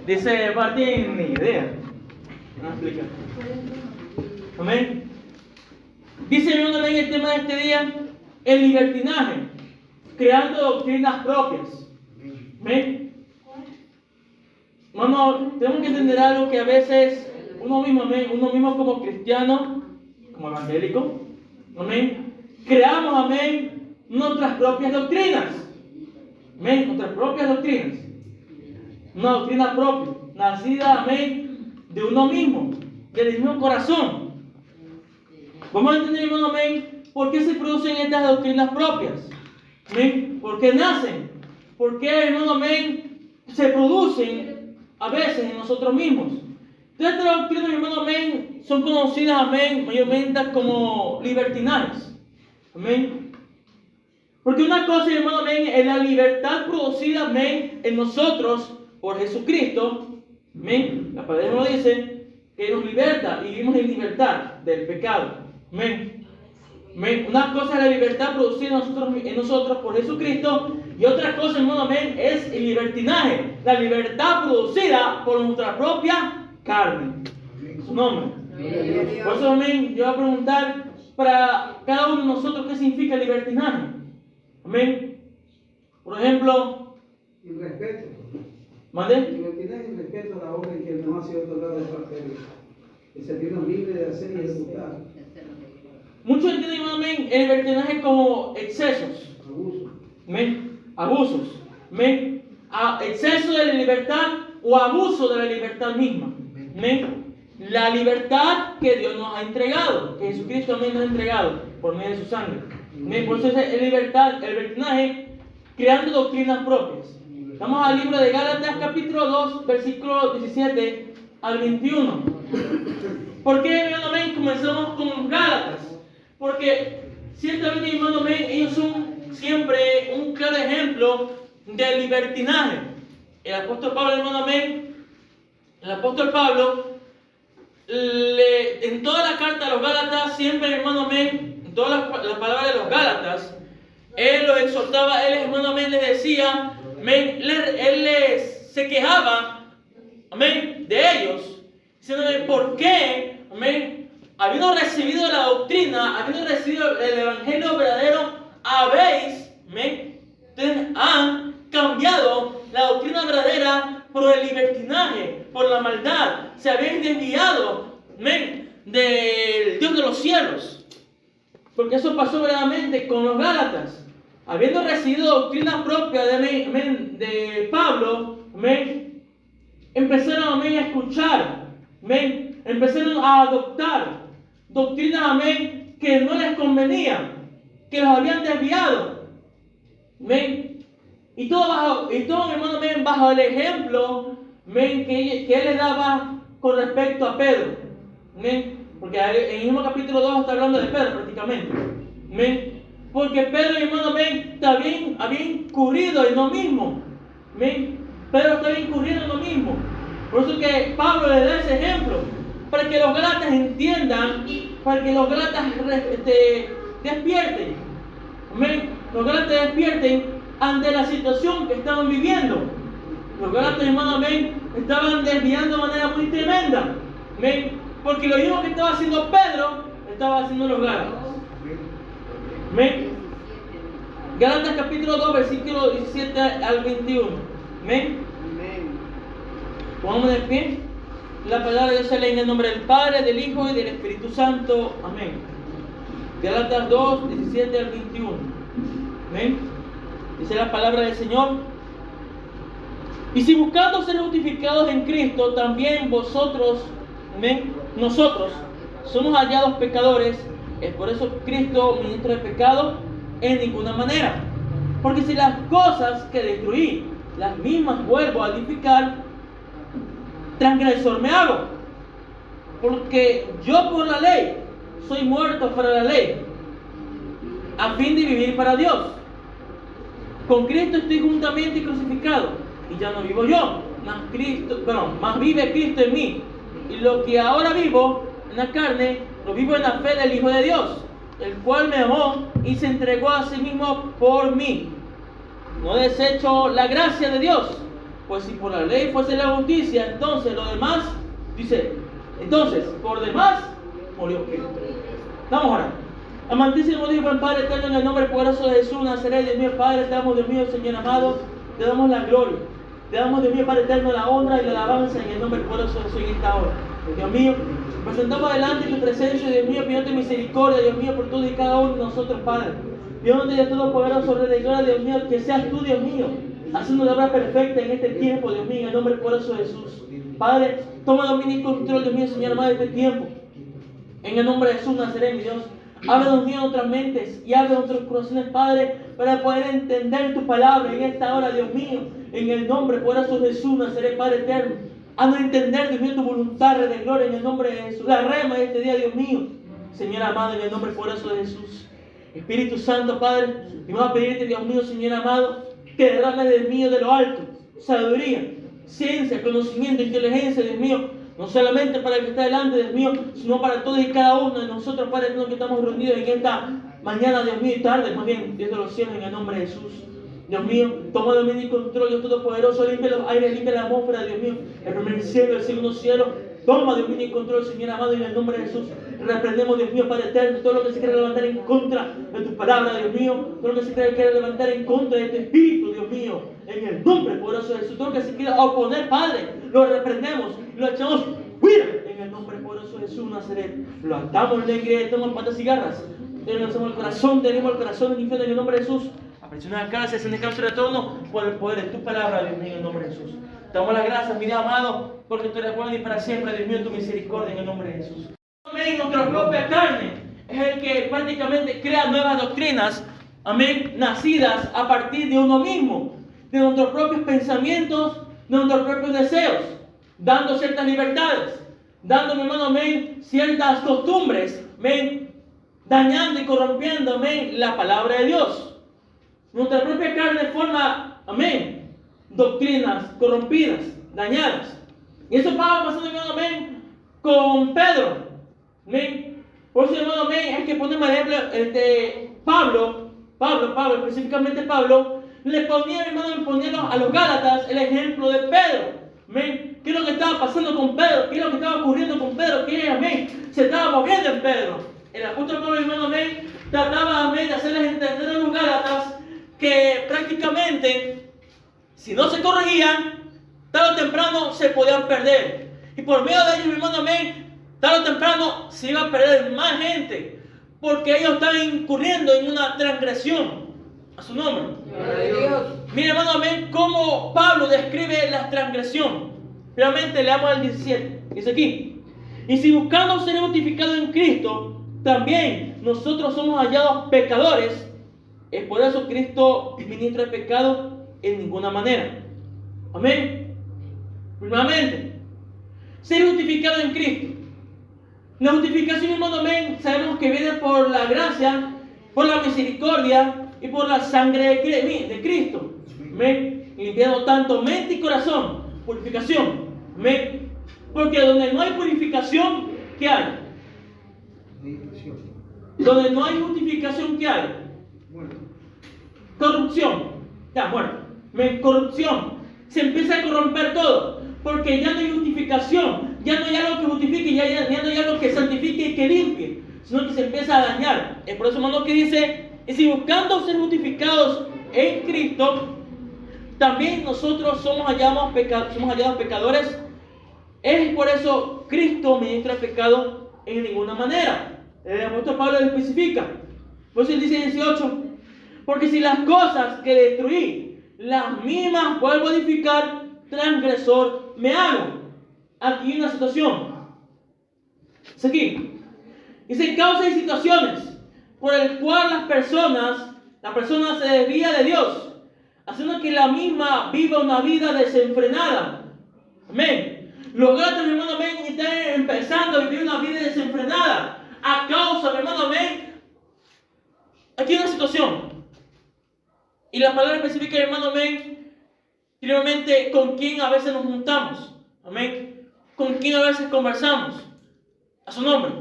Dice, no tienen ni idea. No explica. Amén. Dice mi hermano en el tema de este día, el libertinaje, creando doctrinas propias. Amén. Hermano, tenemos que entender algo que a veces uno mismo como cristiano, como evangélico, amén, creamos, amén, nuestras propias doctrinas. Amén, nuestras propias doctrinas. Una doctrina propia, nacida, amén, de uno mismo, del mismo corazón. Vamos a entender, hermano, amén, por qué se producen estas doctrinas propias. Amén, por qué nacen, por qué, hermano, amén, se producen a veces en nosotros mismos. Estas doctrinas, hermano, amén, son conocidas, amén, mayormente como libertinajes. Amén. Porque una cosa, hermano, amén, es la libertad producida, amén, en nosotros por Jesucristo. Amén. La palabra nos dice que nos liberta y vivimos en libertad del pecado. Amén. Amén. Una cosa es la libertad producida en nosotros por Jesucristo, y otra cosa, hermano, amén, es el libertinaje, la libertad producida por nuestra propia carne. Su nombre. Por eso, amén, yo voy a preguntar para cada uno de nosotros qué significa libertinaje. Amén. Por ejemplo, el respeto. ¿mande? Libertinaje y respeto a la orden que nos ha sido otorgada de parte de Dios. El sentirnos libres de hacer y ejecutar. Muchos entienden, amén, el libertinaje como excesos. Abuso. Amén. Abusos. Amén. Exceso de la libertad o abuso de la libertad misma. Amén. La libertad que Dios nos ha entregado, que Jesucristo también nos ha entregado por medio de su sangre. Amén. Por eso es el libertinaje creando doctrinas propias. Vamos al libro de Gálatas capítulo 2, versículo 17 al 21. ¿Por qué, hermano, amén, comenzamos con Gálatas? Porque ciertamente, hermano, amén, ellos son siempre un claro ejemplo de libertinaje. El apóstol Pablo, hermano, amén, el apóstol Pablo, en toda la carta a los Gálatas, siempre, hermano, amén, en todas las palabras de los Gálatas, él los exhortaba, él, hermano, amén, les decía, amén, él se quejaba, amén, de ellos, diciéndole, ¿por qué, amén, habiendo recibido la doctrina, habiendo recibido el evangelio verdadero, habéis, amén, ustedes han cambiado la doctrina verdadera por el libertinaje, por la maldad, se habéis desviado, amén, del Dios de los cielos? Porque eso pasó verdaderamente con los Gálatas. Habiendo recibido doctrina propia de Pablo, amén, empezaron, amén, a escuchar, amén, empezaron a adoptar doctrinas, amén, que no les convenían, que los habían desviado, amén, y todo, hermano, amén, bajo el ejemplo, amén, que él le daba con respecto a Pedro, amén, porque en el mismo capítulo 2 está hablando de Pedro prácticamente, amén, porque Pedro, hermano, amén, también había incurrido en lo mismo, amén, Pedro estaba incurriendo en lo mismo. Por eso que Pablo le da ese ejemplo, para que los Gálatas entiendan, para que los Gálatas despierten, amén, los Gálatas despierten ante la situación que estaban viviendo. Los Gálatas, hermano, amén, estaban desviando de manera muy tremenda, amén, porque lo mismo que estaba haciendo Pedro, estaba haciendo los Gálatas. Amén. Gálatas capítulo 2, versículo 17 al 21. Amén. Pongámonos de pie. La palabra de Dios se lee en el nombre del Padre, del Hijo y del Espíritu Santo. Amén. Gálatas 2, 17 al 21. Amén. Dice la palabra del Señor. Y si buscando ser justificados en Cristo, también vosotros, amén, nosotros, somos hallados pecadores, es por eso Cristo, ministro de pecado, en ninguna manera. Porque si las cosas que destruí, las mismas vuelvo a edificar, transgresor me hago. Porque yo por la ley soy muerto para la ley, a fin de vivir para Dios. Con Cristo estoy juntamente crucificado, y ya no vivo yo, más vive Cristo en mí. Y lo que ahora vivo en la carne, lo vivo en la fe del Hijo de Dios, el cual me amó y se entregó a sí mismo por mí. No desecho la gracia de Dios, Pues si por la ley fuese la justicia, entonces lo demás, dice, entonces, por demás, murió Cristo. Vamos ahora. Amantísimo Dios, buen Padre eterno, en el nombre poderoso de Jesús, Nazaret, Dios mío, Padre, te damos, Dios mío, Señor amado, te damos la gloria. Te damos, Dios mío, Padre eterno, la honra y la alabanza en el nombre poderoso de Jesús en esta hora. Dios mío, presentamos delante tu presencia, Dios mío, pidiéndote misericordia, Dios mío, por todo y cada uno de nosotros, Padre. Pidiéndote de todo poderoso, Rey de gloria, Dios mío, que seas tú, Dios mío, haciendo la obra perfecta en este tiempo, Dios mío, en el nombre poderoso de Jesús. Padre, toma dominio y control, Dios mío, Señor amado, de este tiempo. En el nombre de Jesús, Nazaret, mi Dios. Abre, Dios mío, nuestras mentes y abre nuestros corazones, Padre, para poder entender tu palabra en esta hora, Dios mío. En el nombre poderoso de Jesús, Nazaret, Padre eterno. Haznos entender, Dios mío, tu voluntad, Rey de gloria, en el nombre de Jesús. La rema de este día, Dios mío. Señor amado, en el nombre poderoso de Jesús. Espíritu Santo, Padre, y vamos a pedirte, Dios mío, Señor amado, que derrame del mío de lo alto sabiduría, ciencia, conocimiento, inteligencia, Dios mío, no solamente para el que está delante, Dios mío, sino para todos y cada uno de nosotros, Padre, que estamos reunidos en esta mañana, Dios mío, y tarde, más bien, Dios de los cielos, en el nombre de Jesús. Dios mío, toma dominio y control, Dios Todopoderoso, limpia los aires, limpia la atmósfera, Dios mío, el primer cielo, el segundo cielo. Toma dominio y control, Señor amado, en el nombre de Jesús. Reprendemos, Dios mío, Padre eterno, todo lo que se quiera levantar en contra de tu palabra, Dios mío. Todo lo que se quiera levantar en contra de tu espíritu, Dios mío. En el nombre poderoso de Jesús. Todo lo que se quiera oponer, Padre, lo reprendemos y lo echamos fuera. En el nombre poderoso de Jesús, Nazaret. Lo atamos en la iglesia, tomamos patas y garras. Tenemos el corazón, tenemos el corazón del infierno en el nombre de Jesús. Apresionar la cara, se asciende el retorno por el poder de tu palabra, Dios mío, en el nombre de Jesús. Te damos las gracias, mi Dios amado, porque tú eres bueno y para siempre, Dios mío, tu misericordia en el nombre de Jesús. Amén, nuestra propia carne es el que prácticamente crea nuevas doctrinas, amén, nacidas a partir de uno mismo, de nuestros propios pensamientos, de nuestros propios deseos, dando ciertas libertades, dando, mi hermano, amén, ciertas costumbres, amén, dañando y corrompiendo, amén, la palabra de Dios. Nuestra propia carne forma, amén, doctrinas corrompidas, dañadas. Y eso estaba pasando, hermano, amén, con Pedro. Amén. Por eso, hermano, amén, es que ponemos el ejemplo Pablo, específicamente Pablo, le ponía, hermano, ponía a los Gálatas el ejemplo de Pedro. Amén. ¿Qué es lo que estaba pasando con Pedro? ¿Qué es lo que estaba ocurriendo con Pedro? ¿Qué, amén, se estaba moviendo en Pedro? El apóstol Pablo, hermano, amén, trataba, amén, de hacerles entender a los Gálatas que prácticamente, si no se corregían, tarde o temprano se podían perder. Y por medio de ellos, mi hermano, amén, tarde o temprano se iba a perder más gente. Porque ellos estaban incurriendo en una transgresión a su nombre. Mira, hermano, amén, cómo Pablo describe la transgresión. Realmente leamos el 17. Dice aquí: y si buscando ser justificados en Cristo, también nosotros somos hallados pecadores, es por eso Cristo ministra el pecado en ninguna manera. Amén. Primeramente, ser justificado en Cristo. La justificación, hermano, amén, sabemos que viene por la gracia, por la misericordia y por la sangre de Cristo. Amén. Limpiando tanto mente y corazón. Purificación. Amén. Porque donde no hay purificación, ¿qué hay? Donde no hay justificación, ¿qué hay? Corrupción. Ya, bueno. Corrupción. Se empieza a corromper todo. Porque ya no hay justificación. Ya no hay algo que justifique. Ya no hay algo que santifique y que limpie. Sino que se empieza a dañar. Es por eso, hermano, que dice: y si buscando ser justificados en Cristo, también nosotros somos hallados pecadores. Es por eso Cristo ministra el pecado en ninguna manera. El apóstol Pablo lo especifica. Por eso él dice en 18: porque si las cosas que destruí, las mismas vuelvo a edificar, transgresor me hago. Aquí hay una situación. Es aquí. Dice: causas y situaciones por el cual la persona se desvía de Dios, haciendo que la misma viva una vida desenfrenada. Amén. Los gatos, mi hermano, amén, están empezando a vivir una vida desenfrenada a causa, mi hermano, amén. Aquí hay una situación. Y la palabra específica, hermano, amén, primeramente, con quién a veces nos juntamos. Amén. Con quién a veces conversamos. A su nombre.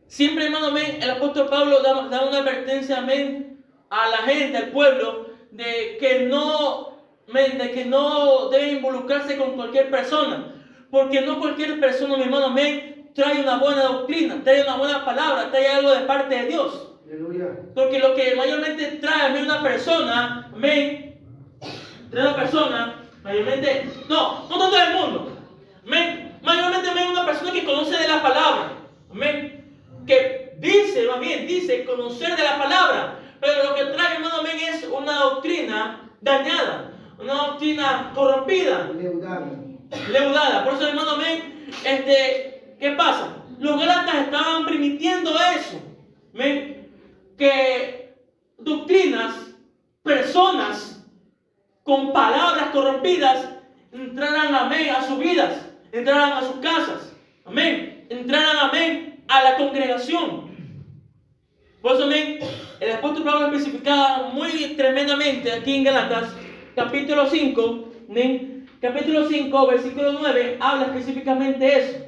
Siempre, hermano, amén, el apóstol Pablo da una advertencia, amén, a la gente, al pueblo, de que no de que no debe involucrarse con cualquier persona. Porque no cualquier persona, mi hermano, amén, trae una buena doctrina, trae una buena palabra, trae algo de parte de Dios. Aleluya. Porque lo que mayormente trae a mí una persona, amén, trae una persona, mayormente, no todo el mundo, amén, mayormente amén, una persona que conoce de la palabra, amén, que dice, más bien, dice conocer de la palabra, pero lo que trae, hermano, amén, es una doctrina dañada, una doctrina corrompida, leudada. Por eso, hermano, amén, ¿qué pasa? Los Gálatas estaban permitiendo eso, amén, que doctrinas, personas con palabras corrompidas entraran, amén, a sus vidas, entraran a sus casas, amén, entraran, amén, a la congregación. Por eso, amén, el apóstol Pablo especificaba muy tremendamente aquí en Gálatas, capítulo 5, amén, capítulo 5, versículo 9, habla específicamente de eso.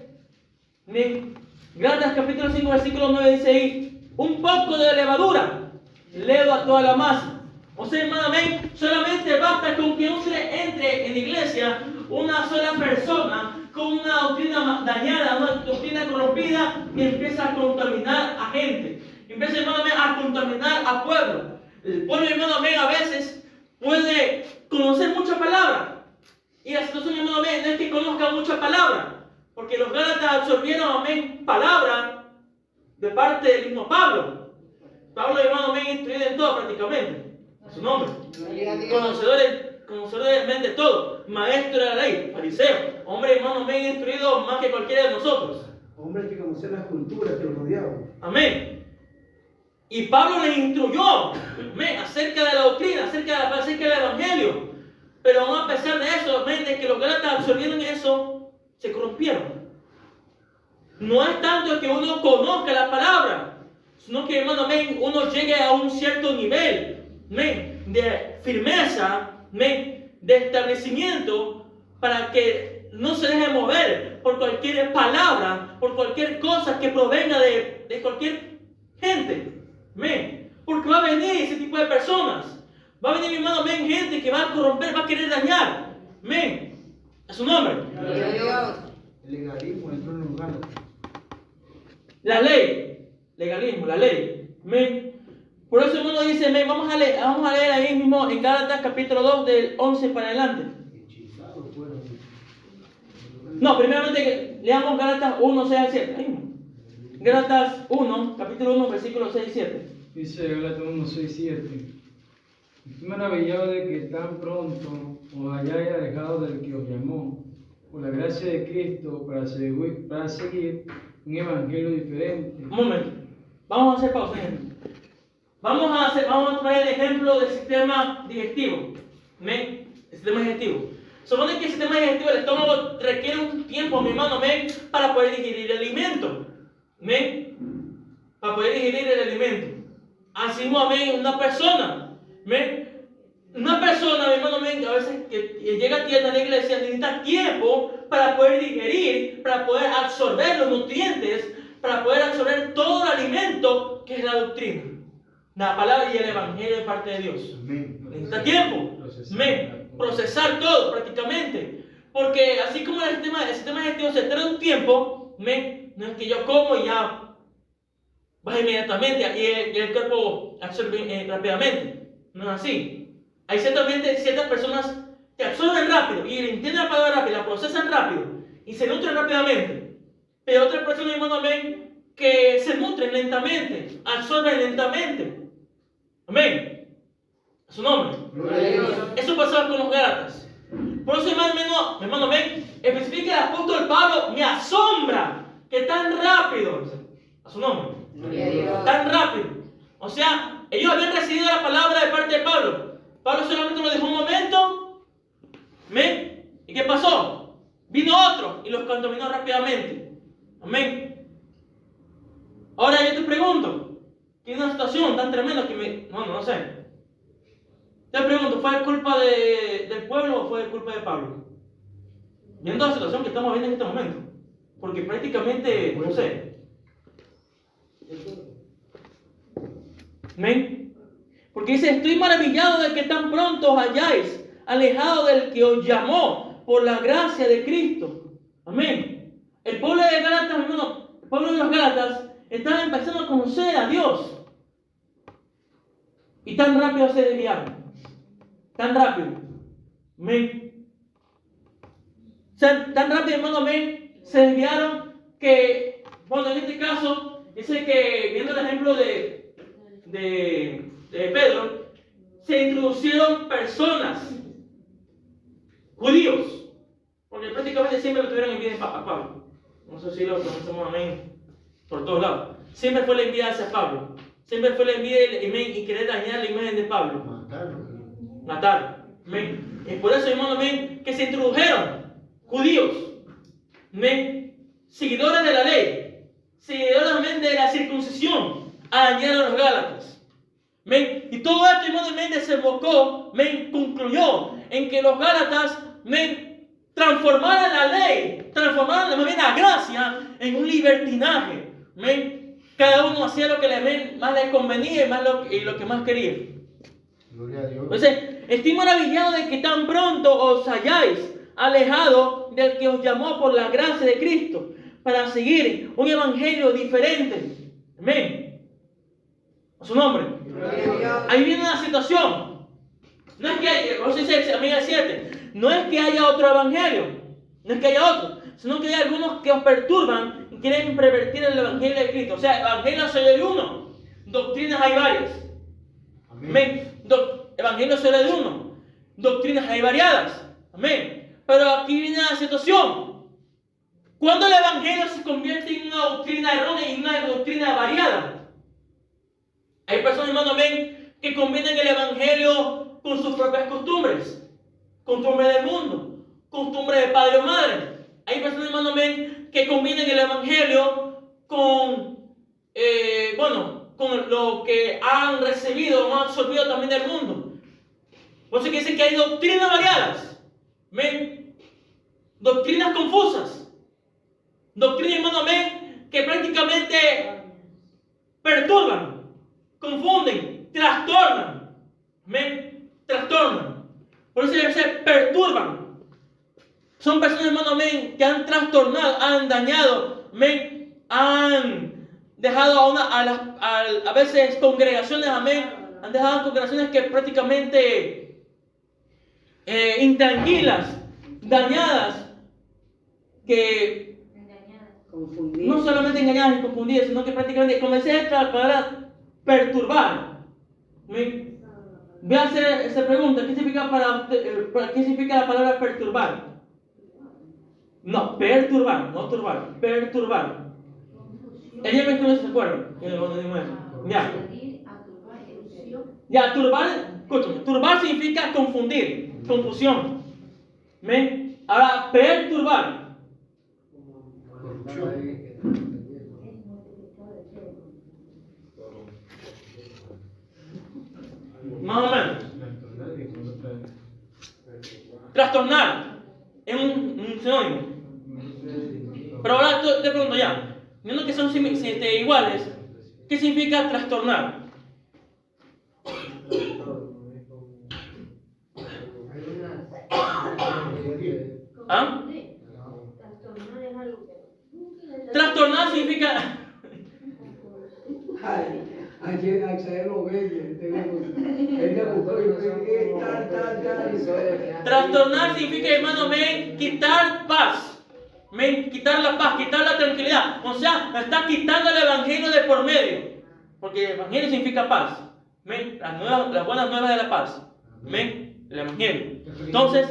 Amén. Gálatas capítulo 5, versículo 9 dice ahí: un poco de levadura leva a toda la masa. O sea, hermano, amén, solamente basta con que entre en la iglesia una sola persona con una doctrina dañada, una doctrina corrompida, que empieza a contaminar a gente, empieza, hermano, amén, a contaminar a pueblo. El pueblo, hermano, amén, a veces puede conocer mucha palabra, y la situación, hermano, amén, no es que conozca mucha palabra, porque los Gálatas absorbieron, amén, palabra de parte del mismo Pablo. Pablo, hermano, amén, instruido en todo prácticamente, a su nombre, conocedor de todo, maestro de la ley, fariseo, hombre, hermano, amén, instruido más que cualquiera de nosotros. Hombre que conocía las culturas que lo rodeaban. Amén. Y Pablo les instruyó, amén, acerca de la doctrina, acerca del evangelio. Pero aún a pesar de eso, amén, de que los Gálatas absorbieron eso, se corrompieron. No es tanto que uno conozca la palabra, sino que, hermano, amén, uno llegue a un cierto nivel, amén, de firmeza, amén, de establecimiento, para que no se deje mover por cualquier palabra, por cualquier cosa que provenga de cualquier gente. Amén. Porque va a venir ese tipo de personas. Va a venir, mi hermano, amén, gente que va a corromper, va a querer dañar. Amén. A su nombre. El legalismo entró en los Gálatas. La ley. Legalismo, la ley. Amén. Por eso, hermano, dice, amén, vamos a leer ahí mismo en Gálatas capítulo 2 del 11 para adelante. No, primeramente leamos Gálatas 1, 6 al 7. Ahí mismo. Gálatas 1, capítulo 1, versículos 6 y 7. Dice Gálatas 1, 6, 7. Estoy maravillado de que tan pronto os hayáis alejado del que os llamó, por la gracia de Cristo, para seguir un evangelio diferente. Un momento. Vamos a hacer pausa. Vamos a traer el ejemplo del sistema digestivo. ¿Amén? El sistema digestivo. Supone que el sistema digestivo del estómago requiere un tiempo, mi hermano, ¿amén?, para poder digerir el alimento. ¿Amén? Para poder digerir el alimento. Así mismo, amén, una persona. ¿Amén? Una persona, mi hermano, amén, a veces que llega tierna a la iglesia necesita tiempo para poder digerir, para poder absorber los nutrientes, para poder absorber todo el alimento que es la doctrina, la palabra y el evangelio de parte de Dios. Necesita tiempo. Amén. Procesar todo prácticamente. Porque así como el sistema digestivo se tarda un tiempo, amén, no es que yo como y ya baja inmediatamente y el cuerpo absorbe rápidamente. No es así. Hay ciertas personas que absorben rápido y entienden la palabra rápido, la procesan rápido y se nutren rápidamente. Pero otras personas, hermano, amén, que se nutren lentamente, absorben lentamente. Amén. A su nombre. Eso pasaba con los Gálatas. Por eso, hermano, amén, especifica el apóstol Pablo, me asombra que tan rápido, a su nombre, tan rápido. O sea, ellos habían recibido la palabra de parte de Pablo. Pablo solamente lo dejó un momento. Amén. ¿Y qué pasó? Vino otro y los contaminó rápidamente. Amén. Ahora yo te pregunto, ¿qué es una situación tan tremenda que no sé? Te pregunto, ¿fue culpa del pueblo o fue culpa de Pablo? Viendo la situación que estamos viendo en este momento. Porque prácticamente, no sé. Amén. Porque dice, estoy maravillado de que tan pronto os hayáis alejado del que os llamó por la gracia de Cristo. Amén. El pueblo de Gálatas, hermano, el pueblo de los Gálatas estaba empezando a conocer a Dios. Y tan rápido se desviaron. Tan rápido. Amén. Tan rápido, hermano, amén, se desviaron que, bueno, en este caso, dice que, viendo el ejemplo de Pedro, se introducieron personas, judíos, porque prácticamente siempre lo tuvieron envidia a Pablo. No sé si lo conocemos, amén, por todos lados. Siempre fue la envidia hacia Pablo. Siempre fue la envidia y querer dañar la imagen de Pablo. Matarlo. Amén. Y por eso, hermano, amén, que se introdujeron judíos, amén, seguidores de la ley, seguidores, amén, de la circuncisión, a dañar a los Gálatas. Amén. Y todo esto, hermano, amén, desembocó, amén, concluyó en que los Gálatas, amén, transformaran la ley, transformaran, amén, la gracia en un libertinaje. Amén. Cada uno hacía lo que más le convenía y lo que más quería. Gloria a Dios. Entonces, estoy maravillado de que tan pronto os hayáis alejado del que os llamó por la gracia de Cristo para seguir un evangelio diferente. Amén. A su nombre. Ahí viene una situación. No es que haya, vos dice, amiga 7, no es que haya otro evangelio, no es que haya otro, sino que hay algunos que os perturban y quieren pervertir el evangelio de Cristo. O sea, evangelio solo hay uno, doctrinas hay varias. Amén. Evangelio solo hay uno, doctrinas hay variadas. Amén. Pero aquí viene la situación. Cuando el evangelio se convierte en una doctrina errónea y una doctrina variada. Hay personas, hermano, amén, que combinan el evangelio con sus propias costumbres, costumbres del mundo, costumbres de padre o madre. Hay personas, hermano, amén, que combinan el evangelio con, con lo que han recibido o han absorbido también del mundo. Por eso que dicen que hay doctrinas variadas. Amén. Doctrinas confusas. Doctrinas, hermano, amén, que prácticamente perturban, confunden, trastornan. Amén. Trastornan. Por eso se perturban. Son personas, hermano, amén, que han trastornado, han dañado, amén, han dejado a veces congregaciones, amén, han dejado congregaciones que prácticamente intranquilas, dañadas, que no solamente engañadas y confundidas, sino que prácticamente, como decía esta palabra, perturbar. Voy a hacer esa pregunta: ¿qué significa la palabra perturbar? No, perturbar, no turbar, perturbar. Ella me escucha, ¿se acuerdan? Ya. Ya, turbar, escúchame, turbar significa confundir, confusión. ¿Ven? Ahora, perturbar. Más o menos. Trastornar es un sinónimo. Pero ahora te pregunto ya, viendo que son iguales, ¿qué significa trastornar? ¿Ah? Trastornar significa... Ayer lo ve, Trastornar significa, hermano, quitar paz, quitar la paz, quitar la tranquilidad. O sea, está quitando el evangelio de por medio, porque el evangelio significa paz. Las buenas nuevas de la paz. El evangelio. Entonces,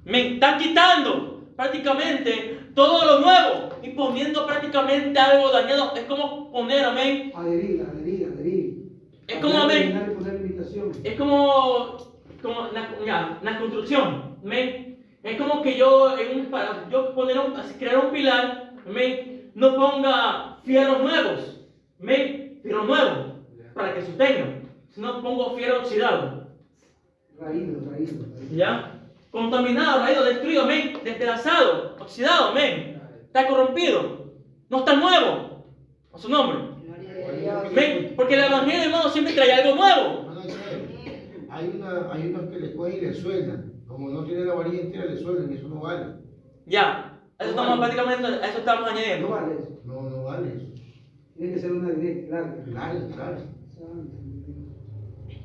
está quitando prácticamente todo lo nuevo y poniendo prácticamente algo dañado. Es como poner, amén. Adherir. Es como, amén. Es como la construcción, amén. Es como que para crear un pilar, amén, no ponga fierros nuevos, amén, fierros nuevos para que sostengan, sino pongo fierro oxidado. Raído. ¿Ya? Contaminado, raído, destruido, amén, despedazado, oxidado, amén. Está corrompido, no está nuevo. A su nombre. Amén. Porque el evangelio, hermano, siempre trae algo nuevo. hay unos que le cogen y le sueldan. Como no tiene la varilla entera, le sueldan y eso no vale. Ya, eso estamos prácticamente, a eso estamos No añadiendo. vale eso. No vale eso. Tiene que ser una directa, larga. Claro.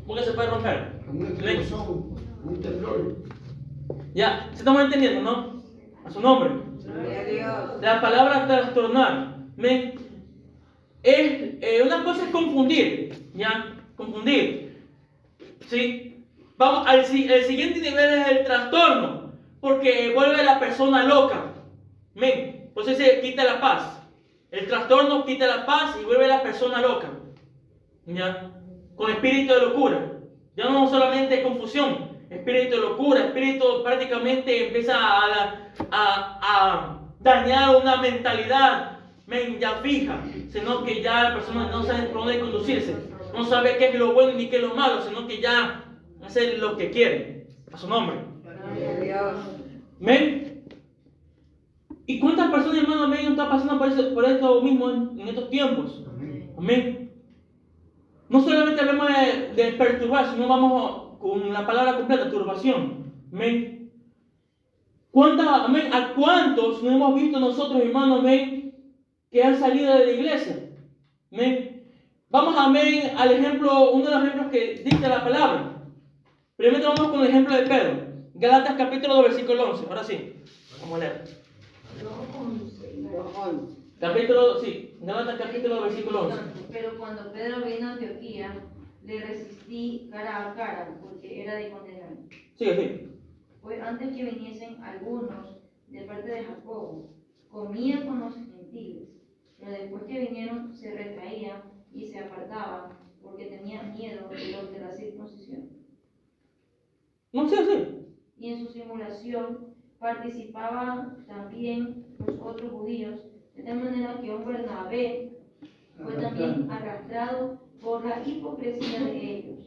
Porque se puede romper. Como una explosión, un temblor. Ya, se estamos entendiendo, ¿no? A su nombre. La palabra trastornar, ¿ven? Una cosa es confundir, ¿ya? Confundir, ¿sí? Vamos, el siguiente nivel es el trastorno, porque vuelve a la persona loca, ¿ven? Entonces se quita la paz. El trastorno quita la paz y vuelve a la persona loca, ¿ya? Con espíritu de locura. Ya no solamente confusión, espíritu de locura, espíritu prácticamente empieza a dañar una mentalidad ya fija, sino que ya la persona no sabe por dónde conducirse, no sabe qué es lo bueno ni qué es lo malo, sino que ya hace lo que quiere, a su nombre. ¿Ven? ¿Y cuántas personas, hermano, amén, no están pasando por esto mismo en estos tiempos? Amén. No solamente hablamos de perturbar, sino vamos con la palabra completa, turbación. Amén. Amén? ¿A cuántos no hemos visto nosotros, hermanos, amén, que han salido de la iglesia? Amén. Vamos, amén, al ejemplo, uno de los ejemplos que dicta la palabra. Primero vamos con el ejemplo de Pedro. Gálatas capítulo 2, versículo 11. Ahora sí, vamos a leer. Gálatas capítulo 2, versículo 11. Pero cuando Pedro vino a Antioquía, le resistí cara a cara, porque era de condenar. Sí. Pues antes que viniesen algunos de parte de Jacobo, comía con los gentiles, pero después que vinieron se retraía y se apartaba, porque tenía miedo de los de la circuncisión. No, sí. Y en su simulación participaban también los otros judíos, de tal manera que un Bernabé fue también arrastrado por la hipocresía de ellos.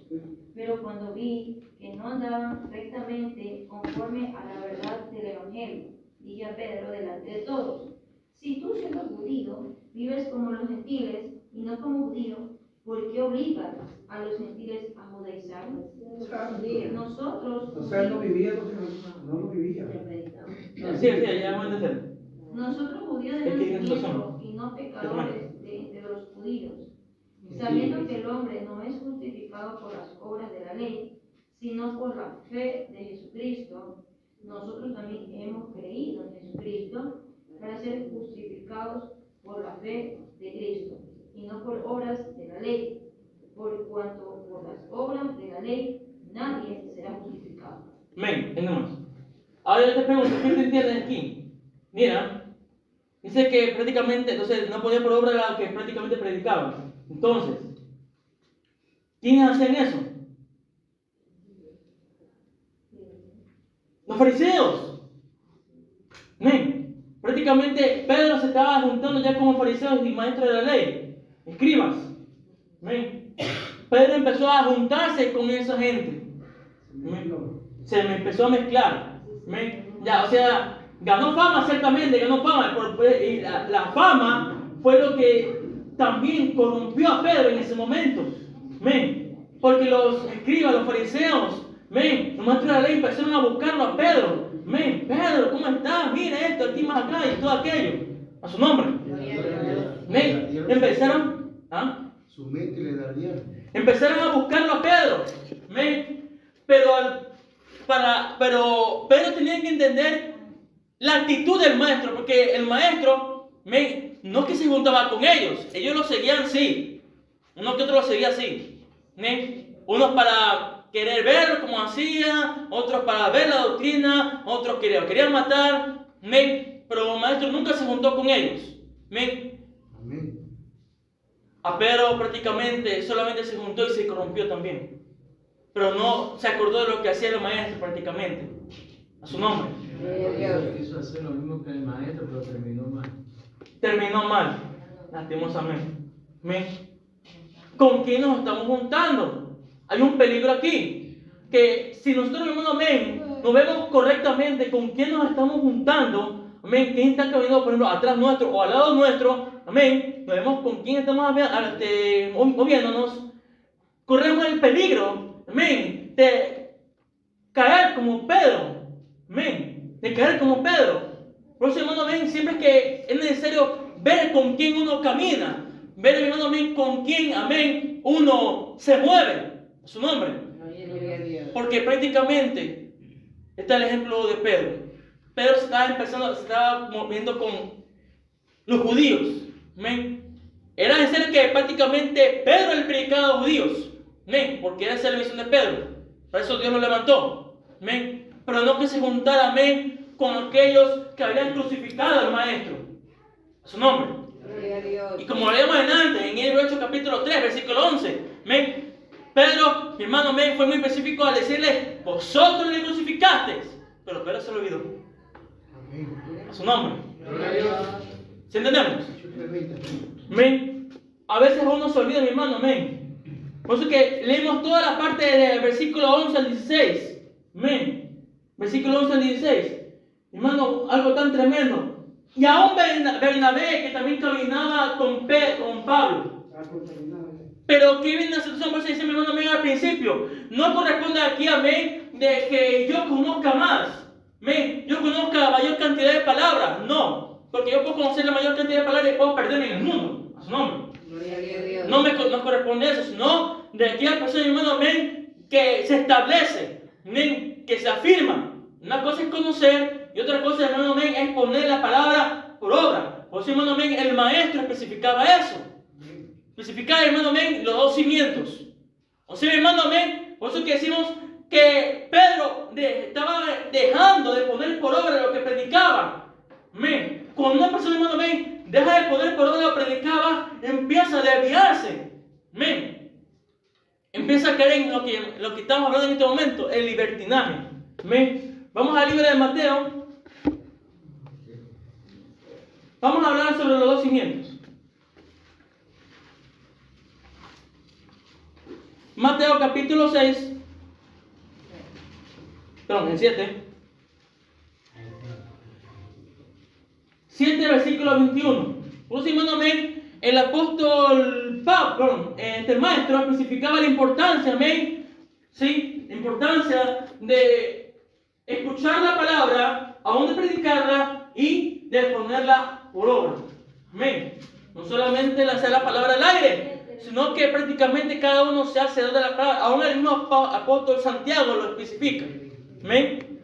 Pero cuando vi que no andaban rectamente conforme a la verdad del Evangelio, dije a Pedro delante de todos: si tú, siendo judío, vives como los gentiles y no como judío, ¿por qué obligas a los gentiles a judaizar? Nosotros, O sea, no vivía lo que no lo vivía. Sí, ya vamos a entender. nosotros judíos de Es que hay nacimiento y no pecadores de los judíos, sabiendo que el hombre no es justificado por las obras de la ley, sino por la fe de Jesucristo, nosotros también hemos creído en Jesucristo para ser justificados por la fe de Cristo, y no por obras de la ley, por cuanto por las obras de la ley nadie será justificado. Amén, más. Ahora yo te pregunto, ¿qué te entiendes aquí? Mira, dice que prácticamente, entonces no ponía por obra la que prácticamente predicaban. Entonces, ¿quiénes hacen eso? Los fariseos. Amén. Prácticamente Pedro se estaba juntando ya como fariseos y maestros de la ley, escribas. Amén. Pedro empezó a juntarse con esa gente. Amén. Se me empezó a mezclar. Amén. Ya, o sea, ganó fama, ciertamente, ganó fama. Y la fama fue lo que también corrompió a Pedro en ese momento. Amén. Porque los escribas, los fariseos, amén, los maestros de la ley empezaron a buscarlo a Pedro. Amén. Pedro, ¿cómo estás? Mira esto, aquí más acá y todo aquello. A su nombre. Amén. Empezaron. Su mente le daría. Empezaron a buscarlo a Pedro. Amén. Pero Pedro tenía que entender la actitud del maestro, porque el maestro, no es que se juntaba con ellos lo seguían sí. Uno que otro lo seguía así. Unos para querer ver cómo hacía, otros para ver la doctrina, otros querían matar. Pero el maestro nunca se juntó con ellos. Amén. A Pedro prácticamente solamente se juntó y se corrompió también. Pero no se acordó de lo que hacía el maestro prácticamente. A su nombre. Quiso hacer lo mismo que el maestro, pero Terminó mal, lastimosamente. Amén. ¿Con quién nos estamos juntando? Hay un peligro aquí. Que si nosotros, hermano, amén, nos vemos correctamente con quién nos estamos juntando, amén, quién está caminando, por ejemplo, atrás nuestro o al lado nuestro, amén, nos vemos con quién estamos moviéndonos, corremos el peligro, amén, amén, de caer como Pedro, amén, de caer como Pedro. Por eso, hermano, amén, siempre que es necesario ver con quién uno camina, ver, hermano, amén, con quién, amén, uno se mueve, a su nombre. Porque prácticamente está el ejemplo de Pedro. Pedro se estaba moviendo con los judíos, amén. Era necesario que prácticamente Pedro el predicaba a los judíos, amén, porque esa es la misión de Pedro. Por eso Dios lo levantó, amén. Pero no que se juntara, amén, con aquellos que habían crucificado al Maestro, a su nombre. Y como leíamos adelante en Hebreos capítulo 3, versículo 11, amén, Pedro, mi hermano, amén, fue muy específico al decirle: vosotros le crucificasteis. Pero Pedro se lo olvidó, a su nombre. ¿Sí entendemos? Amén. A veces uno se olvida, mi hermano, amén. Por eso que leemos toda la parte del versículo 11 al 16. Amén. Versículo 11 al 16. Hermano, algo tan tremendo. Y aún Bernabé, que también caminaba con Pablo. Pero que viene la situación, por eso dice mi hermano, amén, al principio. No corresponde aquí, amén, de que yo conozca más. Amén. Yo conozca la mayor cantidad de palabras. No. Porque yo puedo conocer la mayor cantidad de palabras y puedo perderme en el mundo, a su nombre. No corresponde eso, sino de aquí a la persona, hermano, amén, que se establece, amén, que se afirma. Una cosa es conocer y otra cosa, hermano, amén, es poner la palabra por obra. Por eso, hermano, amén, el maestro especificaba eso. Especificaba, hermano, amén, los dos cimientos. O sea, hermano, amén, por eso que decimos que Pedro estaba dejando de poner por obra lo que predicaba. Amén. Cuando una persona, hermano, amén, deja de poner por obra lo que predicaba, empieza a desviarse. Amén. Empieza a caer en lo que estamos hablando en este momento, el libertinaje. Amén. Vamos al libro de Mateo. Vamos a hablar sobre los dos cimientos. Mateo capítulo 6. Perdón, el 7. 7, versículo 21. Por eso, hermano, amén, el apóstol Pablo, el maestro, especificaba la importancia, amén, ¿sí? La importancia de escuchar la palabra, aún de predicarla y de ponerla por obra. Amén. No solamente lanzar la palabra al aire, sino que prácticamente cada uno se hace de la palabra. Aún el mismo apóstol Santiago lo especifica. Amén.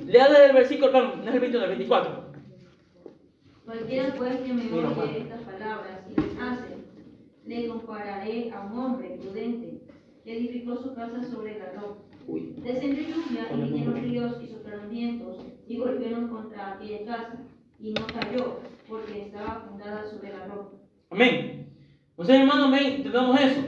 Lea del versículo, perdón, no es el 21, el 24. Cualquiera pues que me oye estas palabras y las hace, le compararé a un hombre prudente que edificó su casa sobre la roca. Descendió lluvia y vinieron ríos y soplaron vientos y golpearon contra aquella casa y no cayó porque estaba fundada sobre la roca. Amén. O sea, hermano, amén, entendamos eso.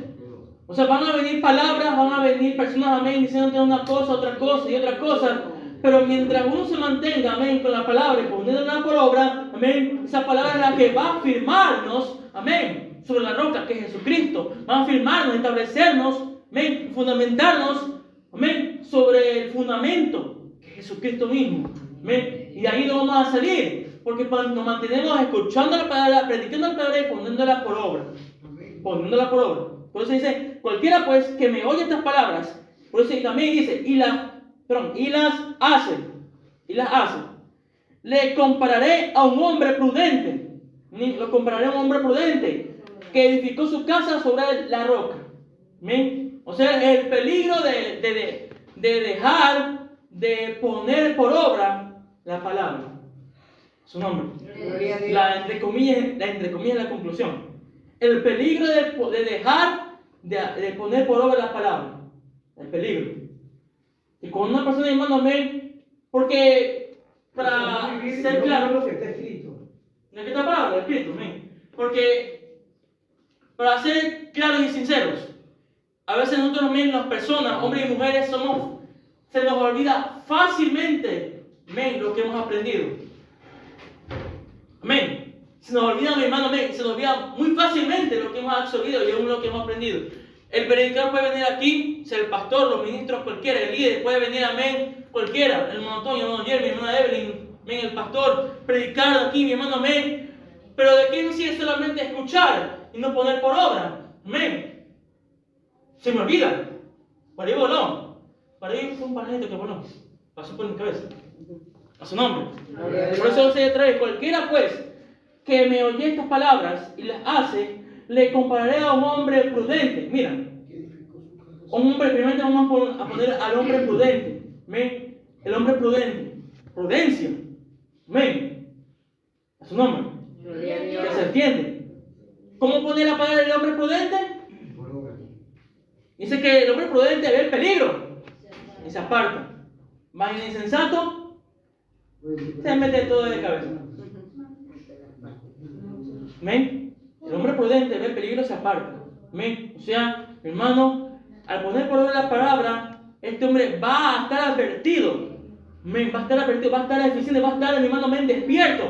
O sea, van a venir palabras, van a venir personas, amén, diciéndote una cosa, otra cosa y otra cosa. Pero mientras uno se mantenga, amén, con la palabra y poniéndola por obra, amén, esa palabra es la que va a afirmarnos, amén, sobre la roca que es Jesucristo. Va a afirmarnos, establecernos, amén, fundamentarnos, amén, sobre el fundamento que es Jesucristo mismo. Amén. Y de ahí no vamos a salir, porque nos mantenemos escuchando la palabra, predicando la palabra y poniéndola por obra. Poniéndola por obra. Por eso dice, cualquiera pues que me oye estas palabras, por eso también dice, y las hace. Le compararé a un hombre prudente. Lo compararé a un hombre prudente que edificó su casa sobre la roca. ¿Amén? O sea, el peligro de dejar de poner por obra la palabra. Su nombre. La entre comillas la conclusión. El peligro de dejar de poner por obra la palabra. El peligro. Y con una persona, hermano, amén, porque para ser claro, lo que está escrito. ¿de qué está palabra? Escrito, amén. Porque para ser claros y sinceros, a veces nosotros, amén, las personas, hombres y mujeres, se nos olvida fácilmente, amén, lo que hemos aprendido. Amén. Se nos olvida, mi hermano, amén, se nos olvida muy fácilmente lo que hemos absorbido y aún lo que hemos aprendido. El predicador puede venir aquí, ser el pastor, los ministros, cualquiera, el líder, puede venir, amén, cualquiera, el hermano Antonio, el hermano Jeremy, mi hermana Evelyn, amén, el pastor, predicar aquí, mi hermano, amén. Pero ¿de qué me sirve solamente escuchar y no poner por obra? Amén. Se me olvida. Por ahí voló. Por ahí fue un pajarito que voló. Pasó por mi cabeza. A su nombre. Por eso se trae cualquiera pues que me oye estas palabras y las hace, le compararé a un hombre prudente. Mira, un hombre, primeramente vamos a poner al hombre prudente. ¿Ven? El hombre prudente. Prudencia. ¿Ven? A su nombre. Que se entiende. ¿Cómo pone la palabra del hombre prudente? Dice que el hombre prudente ve el peligro y se aparta. Más el insensato se mete todo de cabeza. ¿Ven? El hombre prudente ve el peligro y se aparta. ¿Ven? O sea, hermano, al poner por obra la palabra, este hombre va a estar advertido. ¿Ven? Va a estar advertido, va a estar eficiente, va a estar, mi hermano, men, despierto.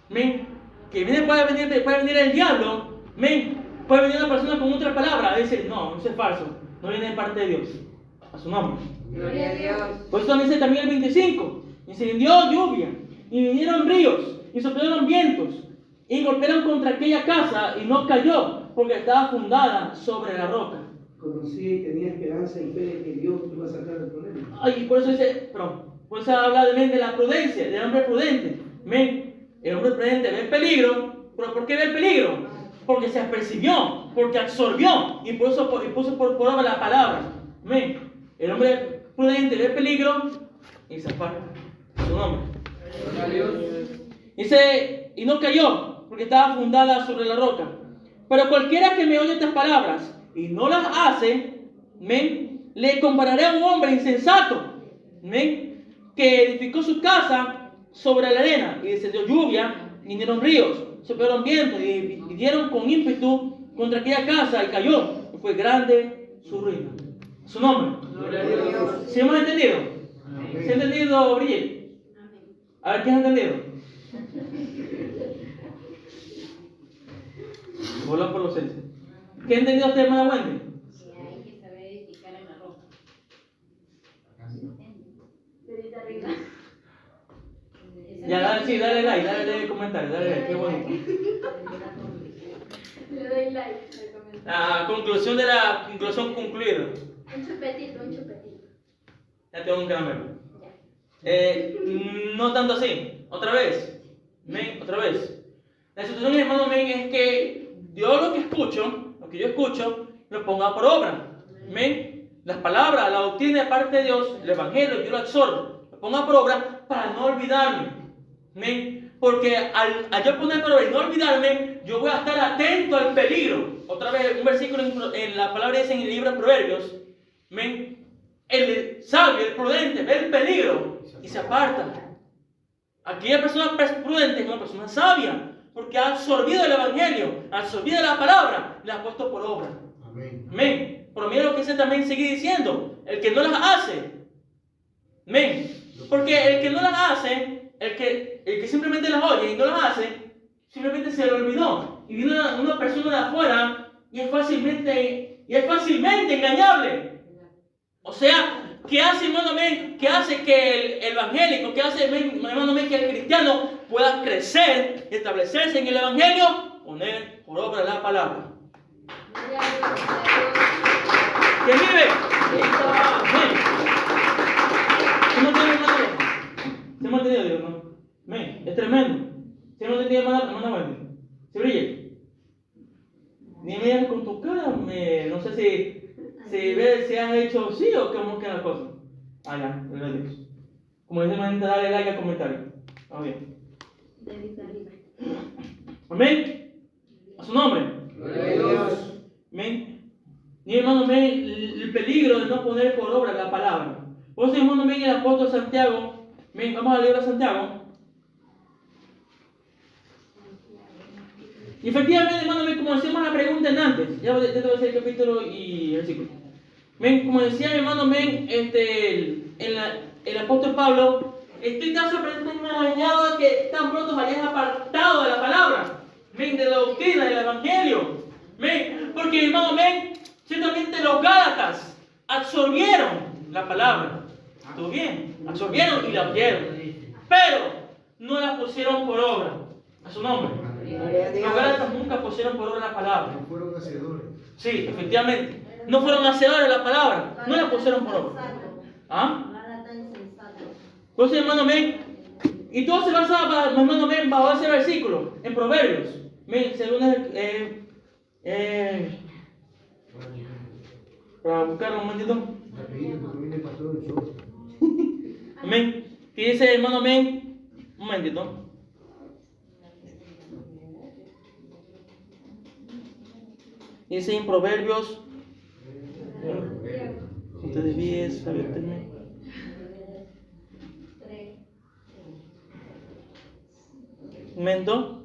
¿Ven? Que puede venir el diablo. ¿Ven? Puede venir una persona con otra palabra y decir, no, eso es falso, no viene de parte de Dios. A su nombre. Gloria a Dios. Por eso dice también el 25, y se dio lluvia, y vinieron ríos, y soplaron vientos, y golpearon contra aquella casa, y no cayó, porque estaba fundada sobre la roca. Conocía y tenía esperanza y fe de que Dios iba a sacar el problema. Ay, por eso dice, por eso habla de la prudencia, del hombre prudente. ¿Ven? El hombre prudente ve el peligro, pero ¿por qué ve el peligro? Porque se apercibió, porque absorbió, y puso por obra la palabra. ¿Ven? El hombre prudente ve el peligro y se aparta. Su nombre. Dice, y no cayó, porque estaba fundada sobre la roca. Pero cualquiera que me oye estas palabras y no las hace, ¿ven? Le compararé a un hombre insensato, ¿ven? Que edificó su casa sobre la arena, y descendió lluvia, vinieron ríos, soplaron vientos, y dieron con ímpetu contra aquella casa, y cayó, y fue grande su ruina. Su nombre. ¿Sí hemos entendido? ¿Sí ha entendido, Brigitte? A ver, ¿quién ha entendido? Voló por los seis. ¿Qué ha entendido usted, hermana Wendy? Que hay que saber edificar en la roca. Ya, dale, sí, dale like, dale comentario, dale like, qué bonito. Le doy like al comentario. La conclusión de la conclusión concluida. Un chupetito, un chupetito. Ya tengo un caramelo. No tanto así. Otra vez. Men, otra vez. La situación, hermano, men, es que yo lo que yo escucho, lo ponga por obra. Men, las palabras, la doctrina de parte de Dios, el evangelio, yo lo absorbo, lo ponga por obra para no olvidarme. Men, porque al yo poner por obra y no olvidarme, yo voy a estar atento al peligro. Otra vez, un versículo en la palabra dice en el libro de Proverbios. Men, el sabio, el prudente, ve el peligro y se aparta. Aquella persona prudente es una persona sabia, porque ha absorbido el evangelio, ha absorbido la palabra y la ha puesto por obra. Amén. Amén. Pero mira lo que dice también, sigue diciendo, el que no las hace. Amén. Porque el que no las hace, el que simplemente las oye y no las hace, simplemente se le olvidó. Y viene una persona de afuera y es fácilmente engañable. O sea, ¿qué hace, hermano men? ¿Qué hace que el evangélico, qué hace, hermano men, que el cristiano pueda crecer, establecerse en el evangelio? Poner por obra la palabra. ¿Quién vive? Amén. ¿Se me ha entendido, Dios, no? Amén. Es tremendo. ¿Se me ha entendido, hermana Wendy? ¿Se brille? Ni me digas con tu cara, no sé si has hecho sí o cómo queda la cosa. Ah, ya, gloria a Dios. Como dice la gente, dale like al comentario. Vamos bien. Amén. A su nombre. Gloria a Dios. Amén. Y hermano, ven el peligro de no poner por obra la palabra. Por eso, hermano, ven el apóstol Santiago. Ven, vamos al libro de Santiago. Y efectivamente, hermano, como decíamos la pregunta en antes, ya te voy a decir el capítulo y el versículo. Ven, como decía mi hermano, ven, el apóstol Pablo, estoy tan sorprendido y maravilloso que tan pronto hayas apartado de la palabra, ven, de la doctrina, del evangelio. Ven, porque hermano, ven, ciertamente los Gálatas absorbieron la palabra. ¿Todo bien? Absorbieron y la oyeron, pero no la pusieron por obra. A su nombre. Los Gálatas nunca pusieron por obra la palabra. No fueron hacedores. Sí, efectivamente. no fueron hacedores de la palabra, no la pusieron por obra. ¿Ah? Entonces, hermano, amén. Y todo se basa, hermano, amén, bajo ese versículo, en Proverbios. Amén, según para buscarlo un momentito. Amén. ¿Qué dice, hermano, amén? Un momentito. Dice en Proverbios. Ustedes bien, saben. Un momento.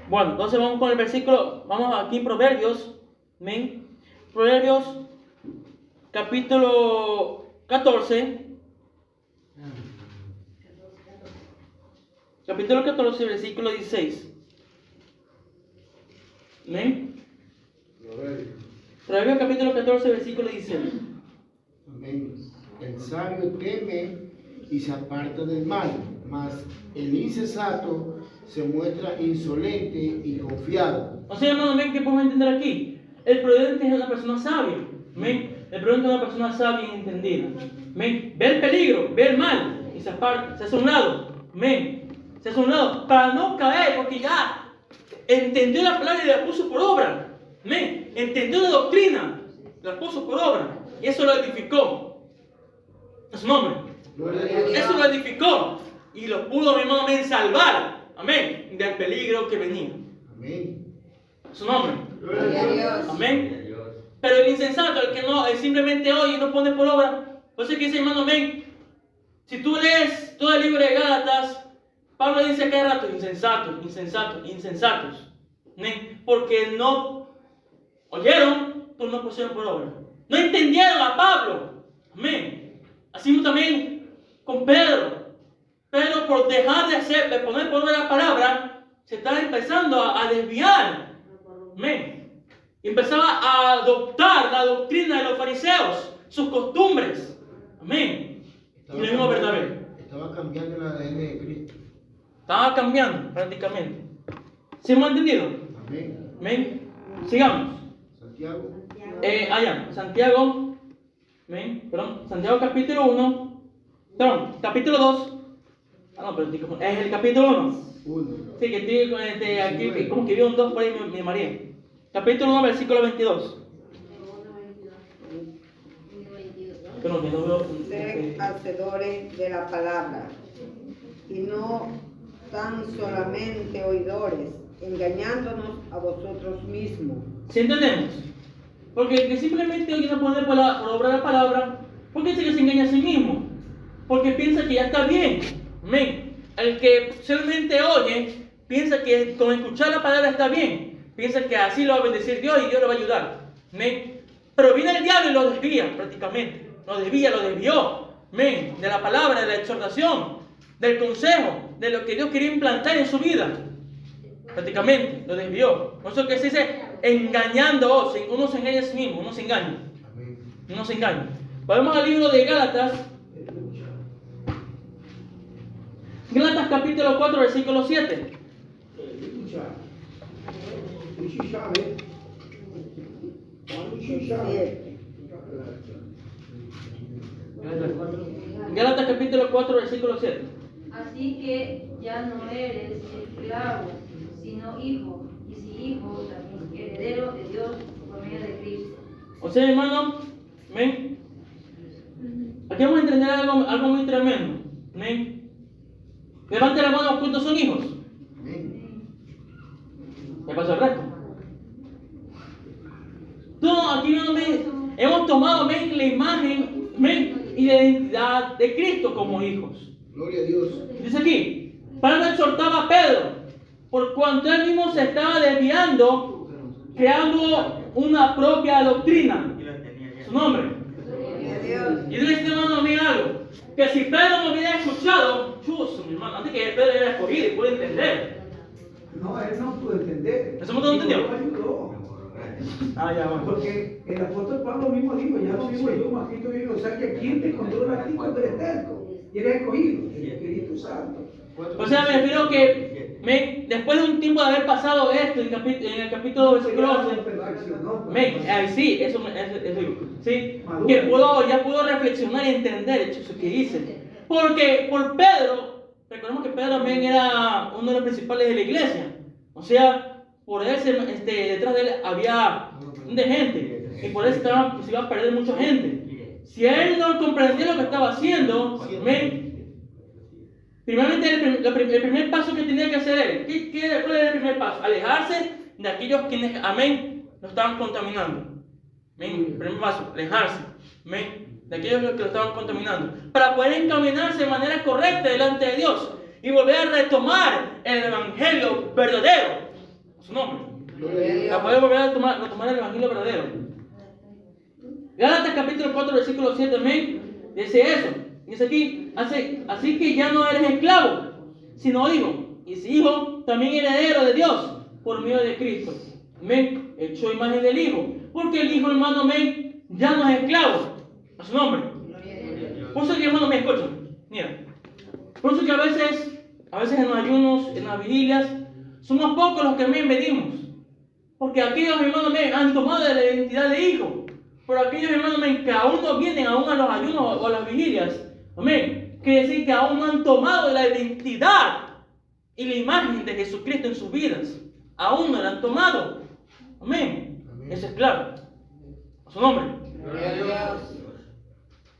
Bueno, entonces vamos con el versículo. Vamos aquí en Proverbios. Amén. Proverbios capítulo 14. Capítulo 14, versículo 16. Amén. Proverbios capítulo 14, versículo 16. Amén. El sabio teme y se aparta del mal, mas el insensato se muestra insolente y confiado. O sea, hermano, amén, ¿qué podemos entender aquí? El prudente es una persona sabia. Amén. El prudente es una persona sabia y entendida. Amén. Ve el peligro, ve el mal y se aparta, se hace a un lado. Amén. Se hace a un lado para no caer, porque ya entendió la palabra y la puso por obra. Amén. Entendió la doctrina, la puso por obra. Y eso lo edificó. Es su nombre. Eso lo edificó. Y lo pudo, mi hermano, amén, salvar. Amén. Del peligro que venía. Amén. Su nombre. Gloria a Dios. Amén. Pero el insensato, el que no, el simplemente oye y no pone por obra. Por eso que dice, hermano, amén. Si tú lees todo el libro de Gálatas, Pablo dice cada rato, insensatos, insensatos, insensatos. Amén. Porque no oyeron, pero no pusieron por obra. No entendieron a Pablo. Amén. Así mismo también con Pedro. Pedro, por dejar de poner por obra la palabra, se estaba empezando a desviar. Amén. Y empezaba a adoptar la doctrina de los fariseos, sus costumbres. Amén. Y lo mismo verdadero. Estaba cambiando el ADN de Cristo. Estaba cambiando prácticamente. ¿Sí hemos entendido? Amén. Amén. Sigamos. Santiago. Allá, Santiago. Amén. Perdón. Santiago capítulo 1. Perdón, capítulo 2. Ah, no, pero es el capítulo 1. 1. Sí, que estoy aquí, como que vi un 2 por ahí, me mareé. Capítulo 1, versículo 22. Perdón, que no veo. Sed hacedores de la palabra y no tan solamente oidores, engañándonos a vosotros mismos. ¿Sí entendemos? Porque el que simplemente oye no pone por obra la palabra, ¿por qué dice que se engaña a sí mismo? Porque piensa que ya está bien. Amén. El que solamente oye, piensa que con escuchar la palabra está bien. Piensa que así lo va a bendecir Dios y Dios lo va a ayudar. Amén. Pero viene el diablo y lo desvía prácticamente. Lo desvió. Amén. De la palabra, de la exhortación, del consejo, de lo que Dios quería implantar en su vida. Prácticamente lo desvió. Por eso que se dice engañando. Uno se engaña a sí mismo, uno se engaña. Amén. Uno se engaña. Volvemos al libro de Gálatas. Gálatas capítulo 4, versículo 7. Gálatas capítulo 4, versículo 7. Así que ya no eres esclavo, sino hijo, y si hijo, también heredero de Dios por medio de Cristo. O sea, hermano, amén. Aquí vamos a entender algo muy tremendo. Amén. Levante la mano, ¿cuántos son hijos? Amén. ¿Qué pasa el resto? Todos aquí hemos tomado, amén, la imagen, amén, y la identidad de Cristo como hijos. Gloria a Dios. Dice aquí, Pablo exhortaba a Pedro, por cuanto él mismo se estaba desviando, creando una propia doctrina. Su nombre. Y yo le estoy mandando a mí algo, que si Pedro no hubiera escuchado, chuzo, mi hermano, antes que Pedro era escogido y pudo entender. No, él no pudo entender. ¿Eso no entendió? Dios lo ayudó. Ah, ya, bueno. Porque el apóstol Pablo mismo dijo, ya no vivo yo, mas Cristo vive. O sea que ¿quién te controla a ti cuando eres terco? Y eres escogido, el Espíritu Santo. O sea, me refiero que después de un tiempo de haber pasado esto en el capítulo versículo 11, sí, eso digo, ¿sí? Que ya pudo reflexionar y entender eso que dice. Porque por Pedro, recordemos que Pedro también era uno de los principales de la iglesia. O sea, por él, detrás de él había de gente. Y por eso se iba a perder mucha gente. Si él no comprendía lo que estaba haciendo, primeramente el primer paso que tenía que hacer él, ¿cuál era el primer paso? Alejarse de aquellos quienes, amén, lo estaban contaminando. Amén. El primer paso, alejarse. Amén. De aquellos que lo estaban contaminando, para poder encaminarse de manera correcta delante de Dios y volver a retomar el evangelio verdadero, su nombre, para poder volver a retomar el evangelio verdadero. Gálatas capítulo 4 versículo 7 también dice eso, dice aquí, así que ya no eres esclavo, sino hijo, y si hijo, también heredero de Dios por medio de Cristo. Amén. Hecho imagen del hijo, porque el hijo, hermano, amén, ya no es esclavo a su nombre. Por eso que, hermano, me escuchan. Mira, por eso que a veces en los ayunos, en las vigilias, somos pocos los que amén venimos. Porque aquellos hermanos me han tomado de la identidad de hijo. Por aquellos hermanos me que aún no vienen aún a los ayunos o a las vigilias. Amén. Quiere decir que aún no han tomado la identidad y la imagen de Jesucristo en sus vidas. Aún no la han tomado. Amén. Eso es claro. A su nombre.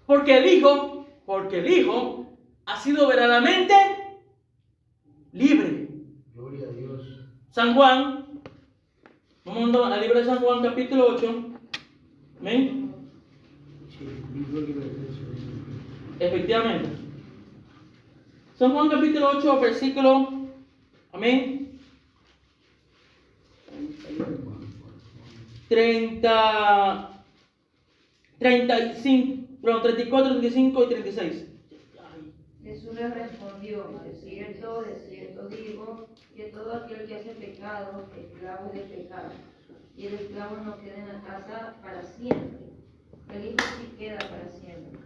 Porque el Hijo ha sido verdaderamente libre. Gloria a Dios. San Juan, vamos al libro de San Juan, capítulo 8. ¿Amén? Efectivamente. San Juan, capítulo 8, versículo. Amén. 34, 35 y 36. Jesús le respondió: de cierto digo, que todo aquel que hace pecado, esclavo del pecado. Y el esclavo no queda en la casa para siempre, el hijo sí queda para siempre.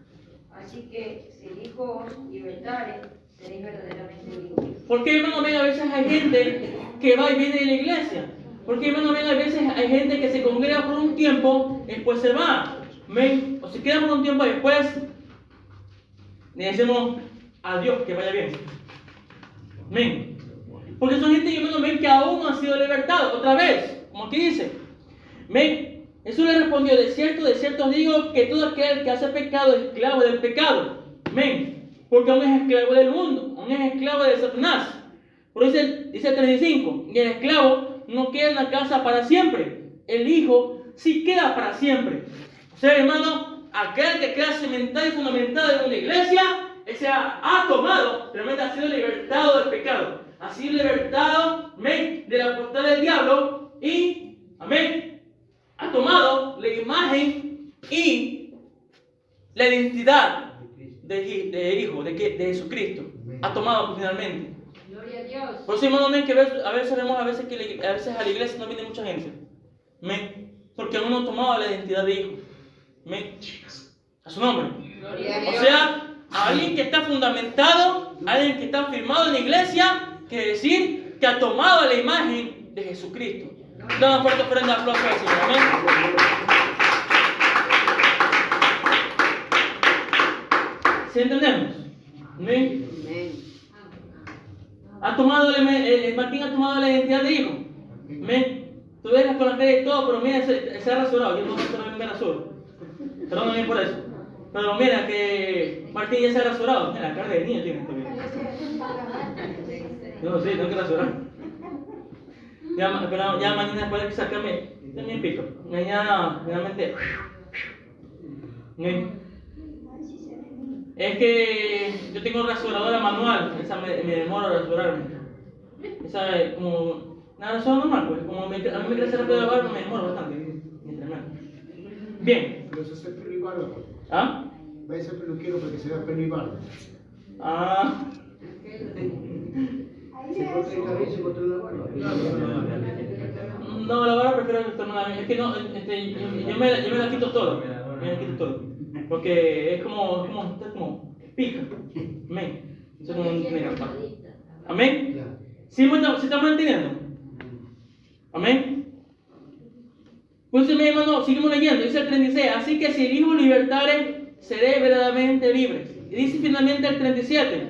Así que si el hijo os libertare, seréis verdaderamente libres. ¿Por qué, hermano, ven? A veces hay gente que va y viene de la iglesia. Porque, hermano, ven, a veces hay gente que se congrega por un tiempo, después se va. ¿Ven? O se queda por un tiempo y después le decimos adiós, que vaya bien. ¿Ven? Porque son gente, hermano, ven, que aún no han sido libertados. Otra vez, como aquí dice. ¿Ven? Jesús le respondió: de cierto os digo, que todo aquel que hace pecado es esclavo del pecado. ¿Ven? Porque aún es esclavo del mundo, aún es esclavo de Satanás. Por eso dice 35, y el esclavo no queda en la casa para siempre, el hijo sí queda para siempre. O sea, hermano, aquel que queda cimentado y fundamentado en una iglesia, ese ha tomado, realmente ha sido libertado del pecado, ha sido libertado, amén, de la potestad del diablo y, amén, ha tomado la imagen y la identidad de hijo, de Jesucristo. Ha tomado finalmente. Gloria a Dios. Por eso, hermano, amén, que a veces vemos a veces a la iglesia no viene mucha gente. Amén. Porque aún no ha tomado la identidad de hijo. Amén. A su nombre. Gloria a Dios. O sea, alguien que está fundamentado, alguien que está firmado en la iglesia, quiere decir que ha tomado la imagen de Jesucristo. Da una fuerte ofrenda de aplauso al Señor. Amén. ¿Sí entendemos? Amén. Ha tomado Martín ha tomado la identidad de hijo. Amén. Tú dejas con la fe y todo, pero mira, se ha rasurado. Yo no me rasuro. Perdóname por eso. Pero mira que Martín ya se ha rasurado. Mira, la cara de niño tiene todavía. No, sí, tengo que rasurar. Pero ya mañana después hay que sacarme también pito. Mañana, realmente. Es que yo tengo rasuradora manual, esa me demora a rasurarme. Esa es como una rasuradora normal, pues como a mí me crece rápido la barba, me demora bastante. Bien. Pero eso es el pelo y barba. ¿Ah? Va a ser peluquero para que se vea pelo y barba. Ah. Se corta el cabello y se corta la barba. No, la barba prefiero externarla. Es que no, yo me la quito todo. Me la quito todo. Porque es como pica. Men. Eso es como un mega. Amén. Ya. ¿Sí estamos entendiendo? Amén. Pues mi hermano, seguimos leyendo, dice el 36, así que si el Hijo libertare, seré verdaderamente libres. Y dice finalmente el 37,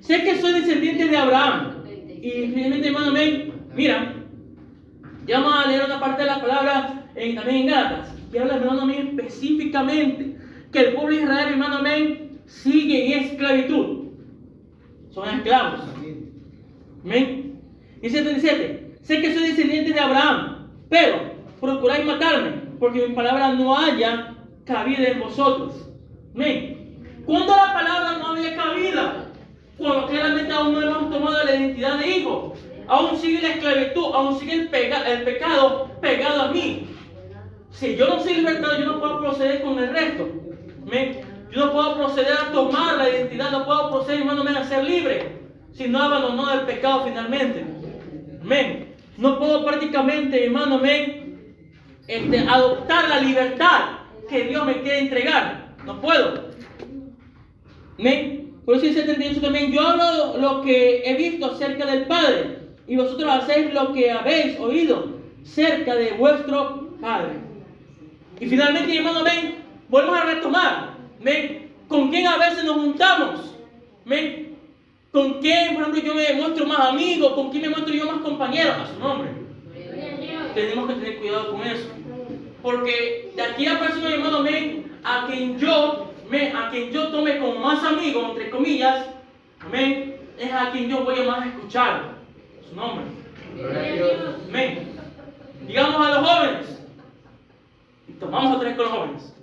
sé que soy descendiente de Abraham. Y finalmente, hermano, amén, mira, ya vamos a leer una parte de la palabra también en Gálatas, que habla, hermano, amén, específicamente, que el pueblo de Israel, hermano, amén, sigue en esclavitud. Son esclavos. Amén. Dice el 37, sé que soy descendiente de Abraham, pero procuráis matarme, porque mi palabra no haya cabida en vosotros. Amén. ¿Cuándo la palabra no había cabida? Cuando claramente aún no hemos tomado la identidad de hijo. Aún sigue la esclavitud, aún sigue el pecado pegado a mí. Si yo no soy libertado, yo no puedo proceder con el resto. Amén. Yo no puedo proceder a tomar la identidad, no puedo proceder, hermano, a ser libre, si no abandono el pecado finalmente. Amén. No puedo prácticamente, hermano, amén, adoptar la libertad que Dios me quiere entregar. No puedo. Amén. Por eso dice el 38 también, yo hablo lo que he visto acerca del Padre, y vosotros hacéis lo que habéis oído cerca de vuestro Padre. Y finalmente, hermano, amén, volvemos a retomar. Amén. ¿Con quién a veces nos juntamos? Amén. ¿Con quién, por ejemplo, yo me muestro más amigo? ¿Con quién me muestro yo más compañero? A su nombre. Tenemos que tener cuidado con eso. Porque de aquí a persona, hermano, amén, a quien yo tome como más amigo, entre comillas, amén, es a quien yo voy a más escuchar. A su nombre. Amén. Digamos a los jóvenes. Y tomamos otra vez con los jóvenes.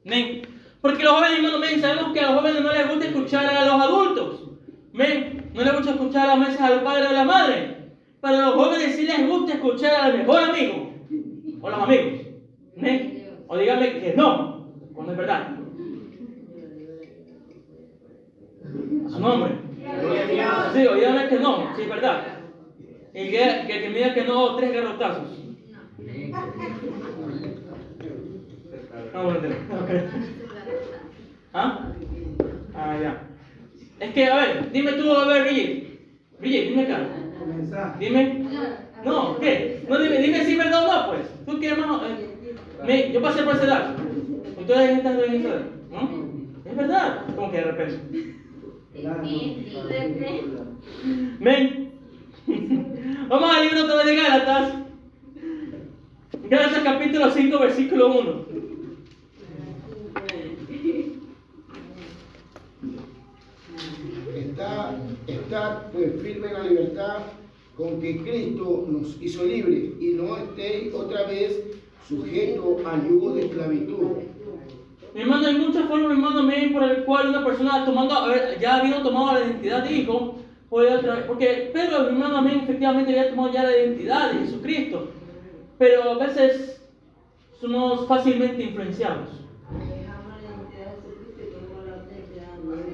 Amén. Porque los jóvenes, hermano, amén, sabemos que a los jóvenes no les gusta escuchar a los adultos. Amén. No les gusta escuchar a veces a los padres o a la madre. Pero a los jóvenes sí les gusta escuchar al mejor amigo. O los amigos. Amén. O díganme que no, cuando es verdad. A su nombre. Sí, o díganme que no, sí es verdad. Y que me diga que no, 3 garrotazos. No, bueno, ¿ah? Ah, ya. Es que, a ver, dime tú, a ver, Brigitte, dime acá. Dime. No, ¿qué? No, dime si es verdad o no, pues. ¿Tú quieres más? Yo pasé por esa edad. Entonces estás en esa edad, ¿no? Es verdad. ¿Cómo que de repente? Men. Vamos al libro otra vez de Gálatas. Gálatas capítulo 5, versículo 1. Estad pues firme en la libertad con que Cristo nos hizo libres, y no estéis otra vez sujetos al yugo de esclavitud. Mi hermano, hay muchas formas, mi hermano, por el cual una persona ya habiendo tomado la identidad de hijo, porque Pedro, mi hermano, efectivamente había tomado ya la identidad de Jesucristo, pero a veces somos fácilmente influenciados.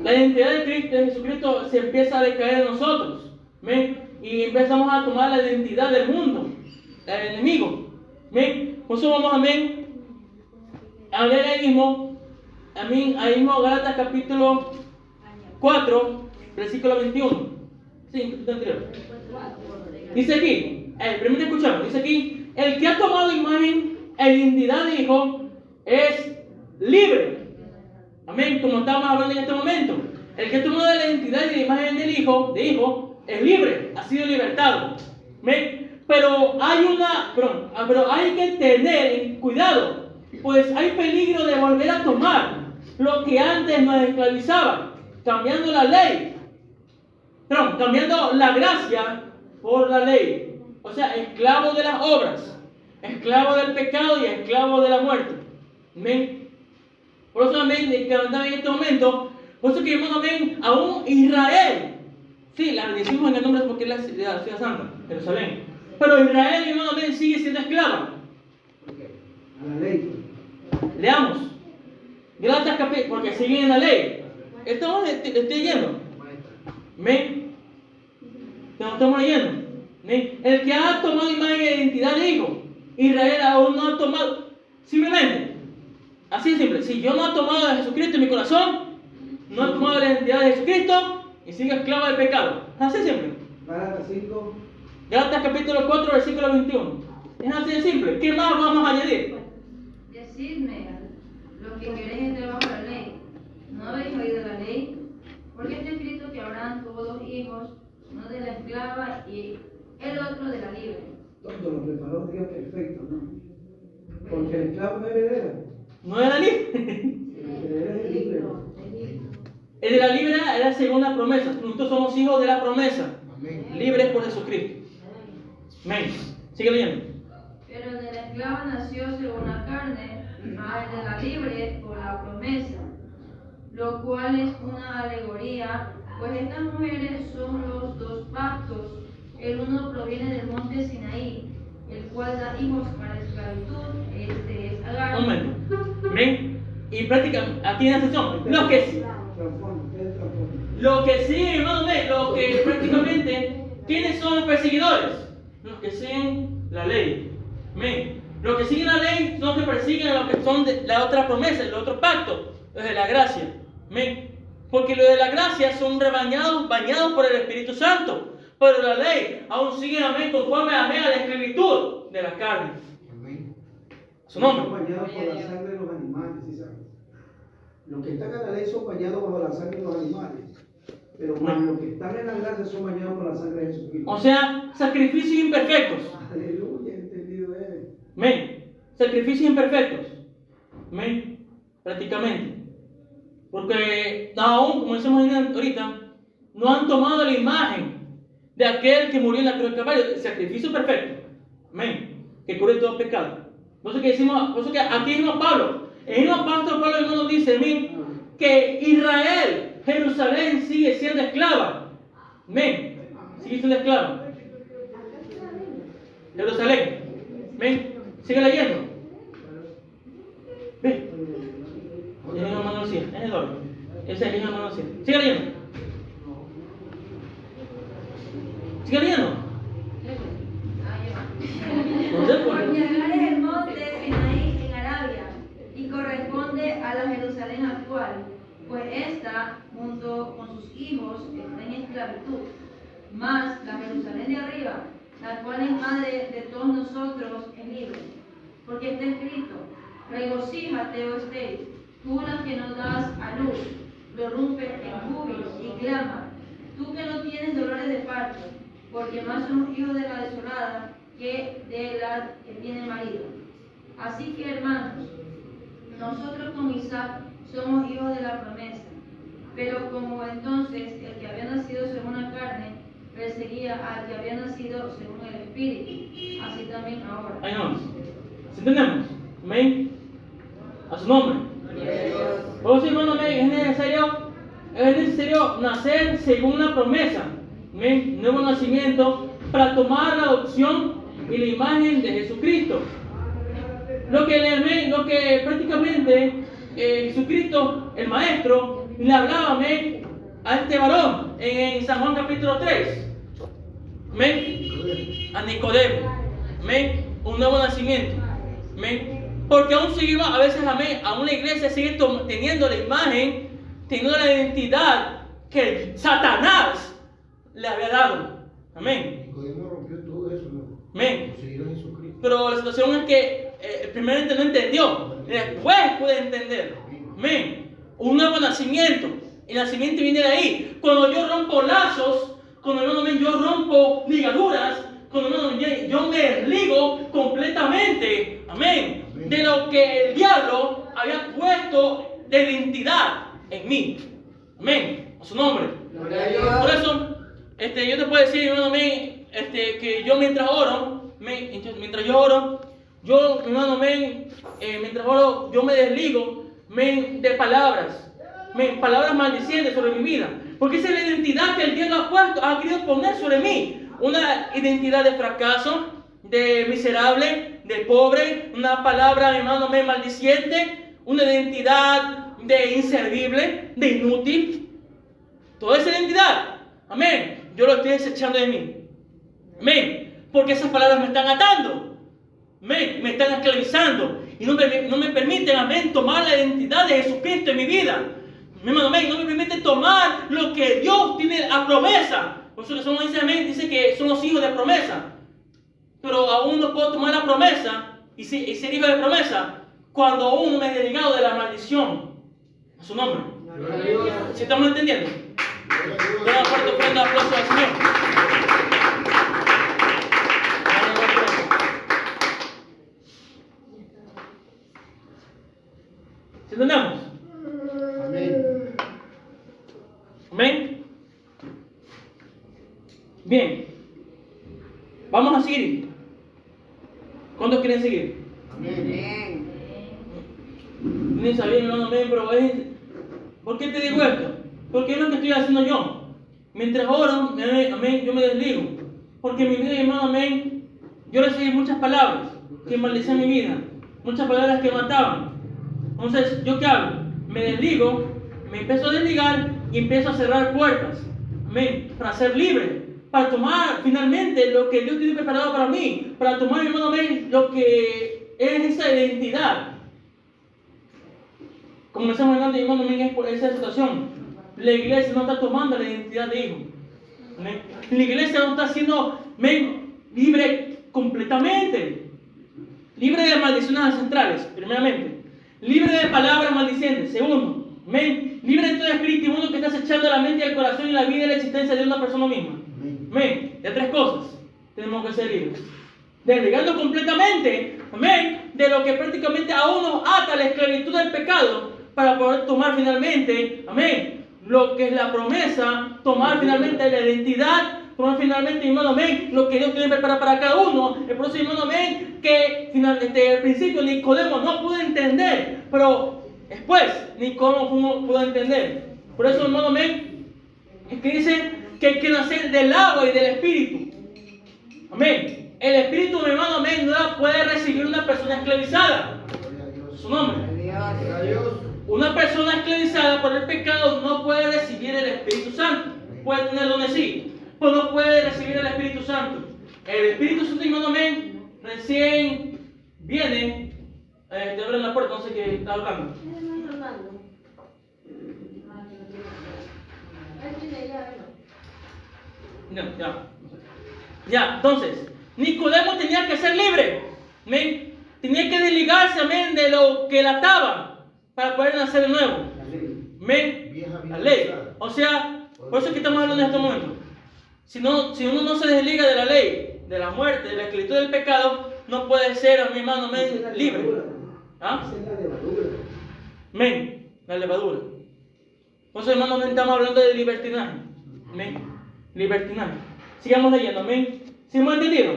La identidad de Jesucristo se empieza a decaer en nosotros, y empezamos a tomar la identidad del mundo, del enemigo. Por eso vamos a leer ahí mismo Gálatas capítulo 4, versículo 21. Sí, anterior. Dice aquí, primero escuchamos, dice aquí, el que ha tomado imagen e identidad de hijo es libre. Amén, como estábamos hablando en este momento. El que ha tomado la identidad y la imagen del hijo, es libre, ha sido libertado. Amén. Pero hay que tener cuidado, pues hay peligro de volver a tomar lo que antes nos esclavizaba, cambiando la ley, cambiando la gracia por la ley. O sea, esclavo de las obras, esclavo del pecado y esclavo de la muerte. Amén. Por eso, amén, que andaba en este momento, por eso que, hermano, amén, aún Israel, sí, la bendecimos en el nombre porque es la ciudad santa, Jerusalén. Pero Israel, hermano, amén, sigue siendo esclava. A la ley. Leamos. Gálatas capítulo, porque siguen en la ley. Estamos leyendo. Amén. Estamos leyendo. ¿Amén? El que ha tomado imagen e identidad de hijo, Israel aún no ha tomado. Simplemente, así de simple. Si yo no he tomado a Jesucristo en mi corazón, no he tomado la identidad de Jesucristo, y sigue esclavo del pecado. Es así de simple. Gálatas 5. Gálatas capítulo 4, versículo 21. Es así de simple. ¿Qué más vamos a añadir? Decidme, los que queréis entrar bajo la ley, ¿no habéis oído la ley? Porque está escrito que habrán todos hijos, uno de la esclava y el otro de la libre. Todo lo preparó Dios perfecto, ¿no? Porque el esclavo no es heredero. ¿No era libre? El heredero es el libre. El de la libre era según la promesa. Nosotros somos hijos de la promesa. Amén. Libres por Jesucristo. Amén. Sigue leyendo. Pero el de la esclava nació según la carne, al de la libre por la promesa, lo cual es una alegoría, pues estas mujeres son los dos pactos. El uno proviene del monte Sinaí, el cual da hijos para esclavitud, este es Agar. Un momento. Amén. Y prácticamente, aquí en la sección, los que sí. Lo que sí, hermano, lo que prácticamente, ¿quiénes son los perseguidores? Los que siguen la ley. Amén. Los que siguen la ley son los que persiguen a los que son de la otra promesa, el otro pacto, los de la gracia. Amén. Porque los de la gracia son bañados por el Espíritu Santo. Pero la ley aún sigue, amén, conforme a la esclavitud de la carne. Amén. Su nombre. Son bañados por la sangre de los animales, ¿sí sabes? Los que están en la ley son bañados bajo la sangre de los animales. Pero los que están en la gracia son bañados por la sangre de Jesucristo. O sea, sacrificios imperfectos. Aleluya, entendido es. Amén. Sacrificios imperfectos. Amén. Prácticamente. Porque aún, como decimos ahorita, no han tomado la imagen de aquel que murió en la cruz del Calvario. El sacrificio perfecto. Amén. Que cubre todo pecado. Por eso que aquí mismo Pablo, el mismo apóstol Pablo hermano dice, amén, que Israel, Jerusalén sigue siendo esclava. Amén. Sigue siendo esclava. Jerusalén. Amén. Sigue leyendo. Ven. Es el hermano Lucía. Es el doble. Ese es el hermano Lucía. Sigue leyendo. Sigue leyendo. No sé por Porque qué. Agar es el monte Sinaí en Arabia y corresponde a la Jerusalén actual, pues ésta, junto con sus hijos, está en esclavitud. Mas la Jerusalén de arriba, la cual es madre de todos nosotros, es libre. Porque está escrito: regocíjate, oh Esther, tú la que no das a luz, prorrumpe en júbilo y clama, tú que no tienes dolores de parto, porque más somos hijos de la desolada que de la que tiene marido. Así que, hermanos, nosotros con Isaac somos hijos de la promesa, pero como entonces el que había nacido según la carne perseguía al que había nacido según el Espíritu, así también ahora. Ahí nomás. ¿Sí entendemos? Amén. A su nombre. Por eso, hermano, amén, es necesario nacer según la promesa. Amén. Nuevo nacimiento para tomar la adopción y la imagen de Jesucristo. Lo que prácticamente Jesucristo, el Maestro, le hablaba, amén, a este varón en San Juan capítulo 3. Amén. A Nicodemo. Amén. Un nuevo nacimiento. Amén. Porque aún seguimos, a veces, amén, aún la iglesia sigue teniendo la imagen, teniendo la identidad que Satanás le había dado. Amén. Nicodemo rompió todo eso, ¿no? Amén. Seguir a Jesucristo. Pero la situación es que primeramente no entendió, después puede entender. Amén. Un nuevo nacimiento. El nacimiento viene de ahí. Cuando yo rompo lazos, cuando yo rompo ligaduras, cuando yo me desligo completamente, amén, de lo que el diablo había puesto de identidad en mí. Amén. A su nombre. Por eso, yo te puedo decir, hermano, amén, que yo mientras oro, mientras oro, yo me desligo de palabras maldicientes sobre mi vida. Porque esa es la identidad que el diablo ha querido poner sobre mí. Una identidad de fracaso, de miserable, de pobre, una palabra, hermano, maldiciente, una identidad de inservible, de inútil. Toda esa identidad, amén, yo lo estoy desechando de mí. Amén, porque esas palabras me están atando. Amén, me están esclavizando y no me permiten, amén, tomar la identidad de Jesucristo en mi vida. mi hermano, amén, no me permite tomar lo que Dios tiene a promesa. Por eso que somos, dice, amén, dice que somos hijos de promesa. Pero aún no puedo tomar la promesa y ser hijo de promesa cuando aún me he desligado de la maldición. A su nombre. ¿Sí estamos entendiendo? Voy a fuerte ofrenda de aplauso al Señor. ¿Sí entendemos? Amén. Amén. Bien. Vamos a seguir. ¿Cuántos quieren seguir? Amén. Bien. Ni sabía, mi hermano, amén, pero ¿por qué te digo esto? Porque es lo que estoy haciendo yo. Mientras oro, amén, yo me desligo. Porque mi vida, mi hermano, amén, yo recibí muchas palabras que maldecían mi vida. Muchas palabras que mataban. Entonces, ¿yo qué hago? Me desligo, me empiezo a desligar y empiezo a cerrar puertas. Amén. Para ser libre. Para tomar finalmente lo que Dios tiene preparado para mí. Para tomar, mi hermano, amén, lo que es esa identidad. Como estamos hablando, mi hermano, amén, es por esa situación. La iglesia no está tomando la identidad de hijo. Amén. La iglesia no está siendo, amén, libre completamente. Libre de maldiciones ancestrales, primeramente. Libre de palabras maldicientes, segundo. Amén. Libre de todo espíritu inmundo que está acechando la mente y el corazón y la vida y la existencia de una persona misma. Amén. De tres cosas tenemos que ser libres. Desligando completamente, amén, de lo que prácticamente aún nos ata la esclavitud del pecado para poder tomar finalmente, amén, lo que es la promesa, tomar finalmente la identidad, tomar finalmente, hermano, amén, lo que Dios tiene preparado para cada uno. El próximo, hermano, amén, que finalmente al principio Nicodemo no pudo entender, pero después Nicodemo pudo entender. Por eso, hermano, amén, es que dice que hay que nacer del agua y del espíritu. Amén. El espíritu, mi hermano, amén, no la puede recibir una persona esclavizada. Su nombre. Una persona esclavizada por el pecado no puede recibir el Espíritu Santo. Puede tenerlo en sí, pero no puede recibir el Espíritu Santo. El Espíritu Santo, hermano, amén, recién viene. Te abren la puerta, no sé qué está hablando. Ya, entonces, Nicodemo tenía que ser libre. Amén. Tenía que desligarse, amén, de lo que la ataba para poder nacer de nuevo. Amén. La ley. O sea, por eso es que estamos hablando en este momento. Si uno no se desliga de la ley, de la muerte, de la esclavitud del pecado, no puede ser, mi hermano, amén, libre. ¿Ah? Esa es la levadura. Amén. La levadura. Por eso, hermano, estamos hablando de libertinaje. Amén. Libertinaje. Sigamos leyendo, amén. ¿Sí hemos entendido?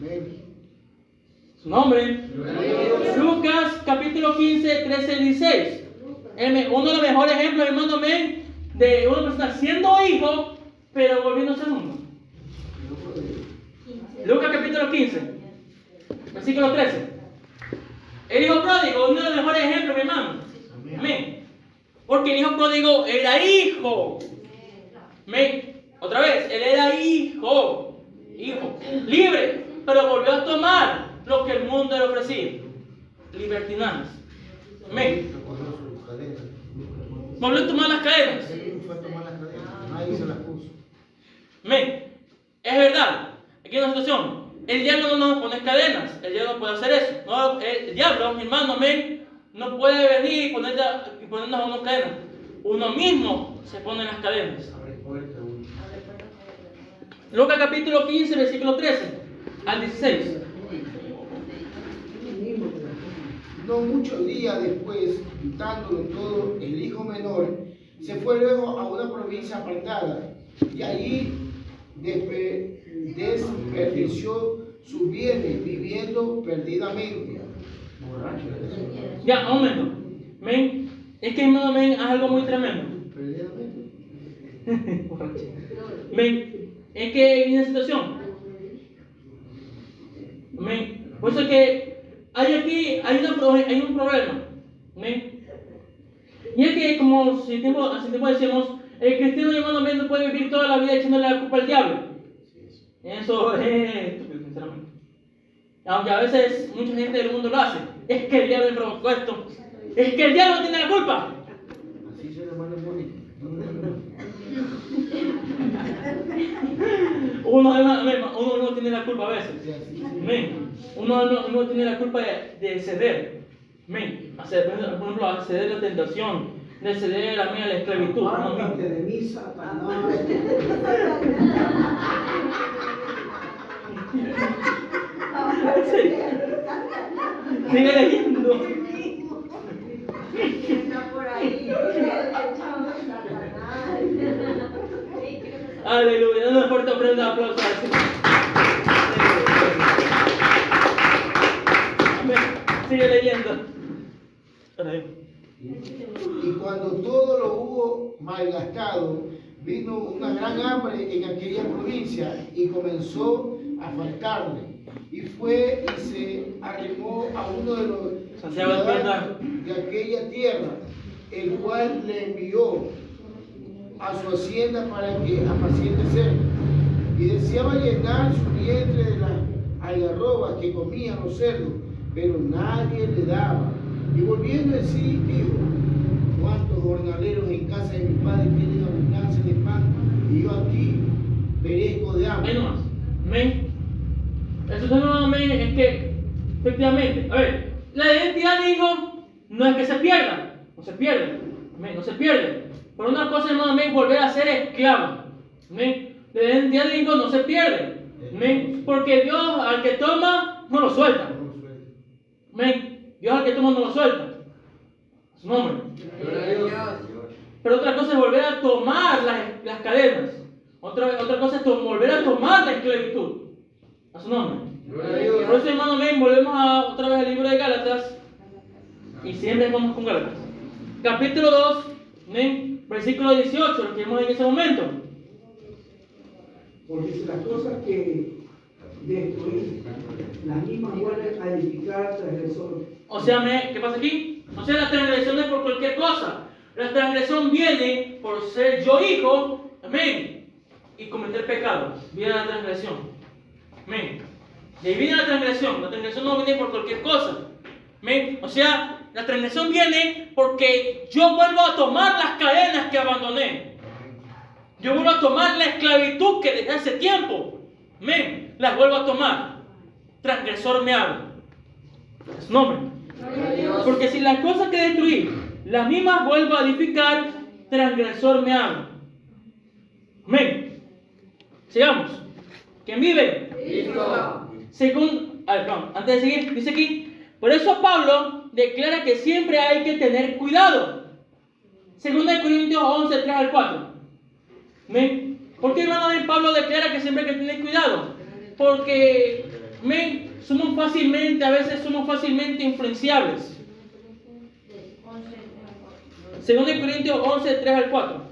Amén. Su nombre. Lucas capítulo 15, 13 y 16. Uno de los mejores ejemplos, hermano, amén, de una persona siendo hijo, pero volviéndose mundo. Lucas capítulo 15, versículo 13. El hijo pródigo, uno de los mejores ejemplos, mi hermano. Amén. Porque el hijo pródigo era hijo. Amén. Otra vez, él era hijo. Hijo. Libre. Pero volvió a tomar lo que el mundo le ofrecía. Libertinajes. Amén. Volvió a tomar las cadenas. Él fue a tomar las cadenas. Nadie se las puso. Amén. Es verdad. Aquí hay una situación. El diablo no nos pone cadenas. El diablo no puede hacer eso. No, el diablo, mi hermano, amén, no puede venir y ponernos unas cadenas. Uno mismo se pone las cadenas. Lucas capítulo 15, versículo 13 al 16. No muchos días después, quitándolo todo, el hijo menor se fue luego a una provincia apartada y allí desperdició sus bienes viviendo perdidamente. Ya, un momento. Amén. Es que, hermano, amén, es algo muy tremendo. Perdidamente. Amén. Es que hay una situación. Amén. Por eso es que hay un problema. Amén. Y es que, como hace tiempo decíamos, el cristiano, hermano, amén, no puede vivir toda la vida echándole la culpa al diablo. Eso es estúpido, sinceramente. Aunque a veces mucha gente del mundo lo hace. Es que el diablo me provocó esto. Es que el diablo tiene la culpa. Así se le manda el mundo. Uno no tiene la culpa a veces. Amén. Uno no tiene la culpa de ceder. Amén. Por ejemplo, a ceder la tentación, de ceder a la esclavitud. Apártate de mí, Satanás. Sigue leyendo. Está por ahí. Aleluya. Dale una fuerte ofrenda de aplauso al Señor. Amén. Sigue leyendo. Y cuando todo lo hubo malgastado, vino una gran hambre en aquella provincia y comenzó a faltarle. Y fue y se arrimó a uno de los Santiago, ciudadanos de aquella tierra, el cual le envió a su hacienda para que apaciente cerdos. Y deseaba llenar su vientre de las algarrobas que comían los cerdos, pero nadie le daba. Y volviendo en sí, dijo: ¿cuántos jornaleros en casa de mi padre tienen abundancia de pan? Y yo aquí perezco de hambre. Ahí nomás. Amén. Eso amén, es que, efectivamente, a ver, la identidad de hijo no es que se pierda, no se pierde, amén, no se pierde. Pero una cosa, hermano, amén, volver a ser esclavo, amén. La identidad de hijo no se pierde, amén, porque Dios al que toma no lo suelta, amén. Dios al que toma no lo suelta, su nombre. Pero otra cosa es volver a tomar las cadenas, otra cosa es volver a tomar la esclavitud. A su nombre. Por eso, hermano, amén, volvemos otra vez al libro de Gálatas. Y siempre vamos con Gálatas. Capítulo 2, amén, versículo 18, lo que vimos en ese momento. Porque si las cosas que destruí, las mismas vuelven a edificar al transgresor. O sea, ¿qué pasa aquí? O sea, la transgresión no es por cualquier cosa. La transgresión viene por ser yo hijo, amén, y cometer pecado. Viene la transgresión. Amén. De ahí viene la transgresión. La transgresión no viene por cualquier cosa. Amén. O sea, la transgresión viene porque yo vuelvo a tomar las cadenas que abandoné. Yo vuelvo a tomar la esclavitud que dejé hace tiempo. Amén. Las vuelvo a tomar. Transgresor me habla. Es su nombre. Porque si las cosas que destruí, las mismas vuelvo a edificar, transgresor me habla. Amén. Sigamos. ¿Quién vive? Según, antes de seguir, dice aquí: por eso Pablo declara que siempre hay que tener cuidado. Según de Corintios 11, 3 al 4. ¿Men? ¿Por qué, hermano, Pablo declara que siempre hay que tener cuidado? Porque a veces somos fácilmente influenciables. Según de Corintios 11, 3 al 4.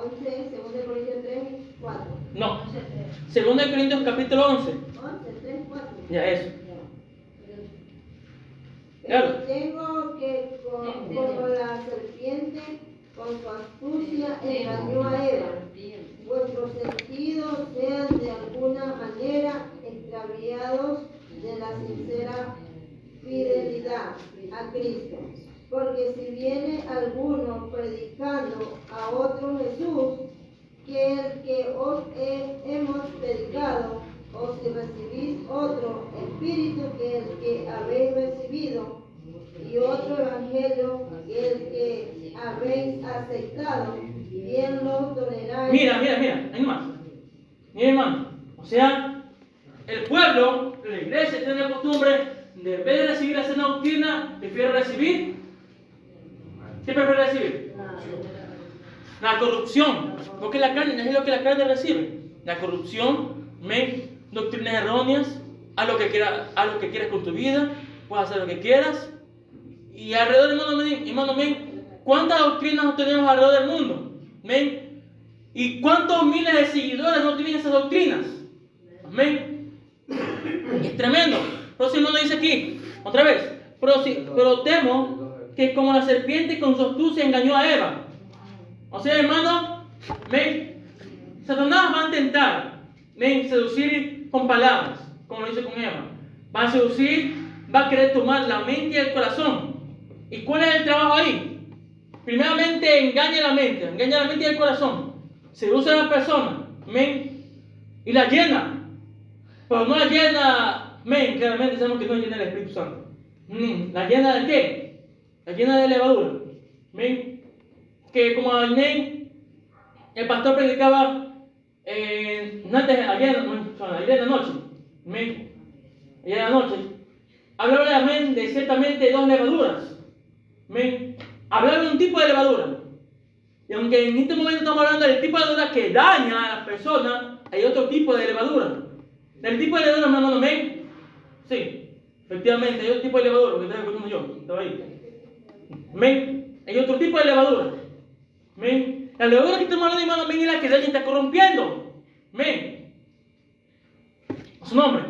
11, 2 Corintios 3, 4. No. Según de Corintios capítulo 11. 11, 3, 4. Ya, eso. Pero Claro. tengo que, como la serpiente, con su astucia engañó a Eva, vuestros sentidos sean de alguna manera extraviados de la sincera fidelidad a Cristo. Porque si viene alguno predicando a otro Jesús, que el que os hemos predicado, o si recibís otro espíritu que el que habéis recibido, y otro evangelio que el que habéis aceptado, bien lo toleráis. Mira, hay más. Mira, hermano. O sea, el pueblo, la iglesia tiene la costumbre de, en vez de recibir la sana doctrina, prefiere recibir. ¿Qué prefiere recibir? La corrupción. Lo que la carne, es lo que la carne recibe. La corrupción, doctrinas erróneas, haz lo que quieras con tu vida, puedes hacer lo que quieras. Y alrededor del mundo, hermano, ¿cuántas doctrinas no tenemos alrededor del mundo? ¿Y cuántos miles de seguidores no tienen esas doctrinas? Amén. Es tremendo. Pero si no lo dice aquí, otra vez, pero temo que como la serpiente con su astucia engañó a Eva. O sea, hermano, Satanás va a intentar seducir con palabras, como lo hizo con Eva. Va a seducir, va a querer tomar la mente y el corazón. ¿Y cuál es el trabajo ahí? primeramente engaña la mente y el corazón. Seduce a la persona, amén, y la llena. Pero no la llena, amén, claramente sabemos que no llena el Espíritu Santo. ¿La llena de qué? La llena de levadura. Amén. Que como amén, el pastor predicaba ayer en la noche. Amén. Ayer en la noche. Hablaba de amén de ciertamente dos levaduras. Amén. Hablaba de un tipo de levadura. Y aunque en este momento estamos hablando del tipo de levadura que daña a la persona, hay otro tipo de levadura. ¿Del tipo de levadura, hermano, amén? Sí, efectivamente, hay otro tipo de levadura, porque estaba escuchando yo, estaba ahí. Amén. Hay otro tipo de levadura. Amén. La levadura que estamos hablando, hermano, amén, es la que daña y está corrompiendo. Amén. A su nombre.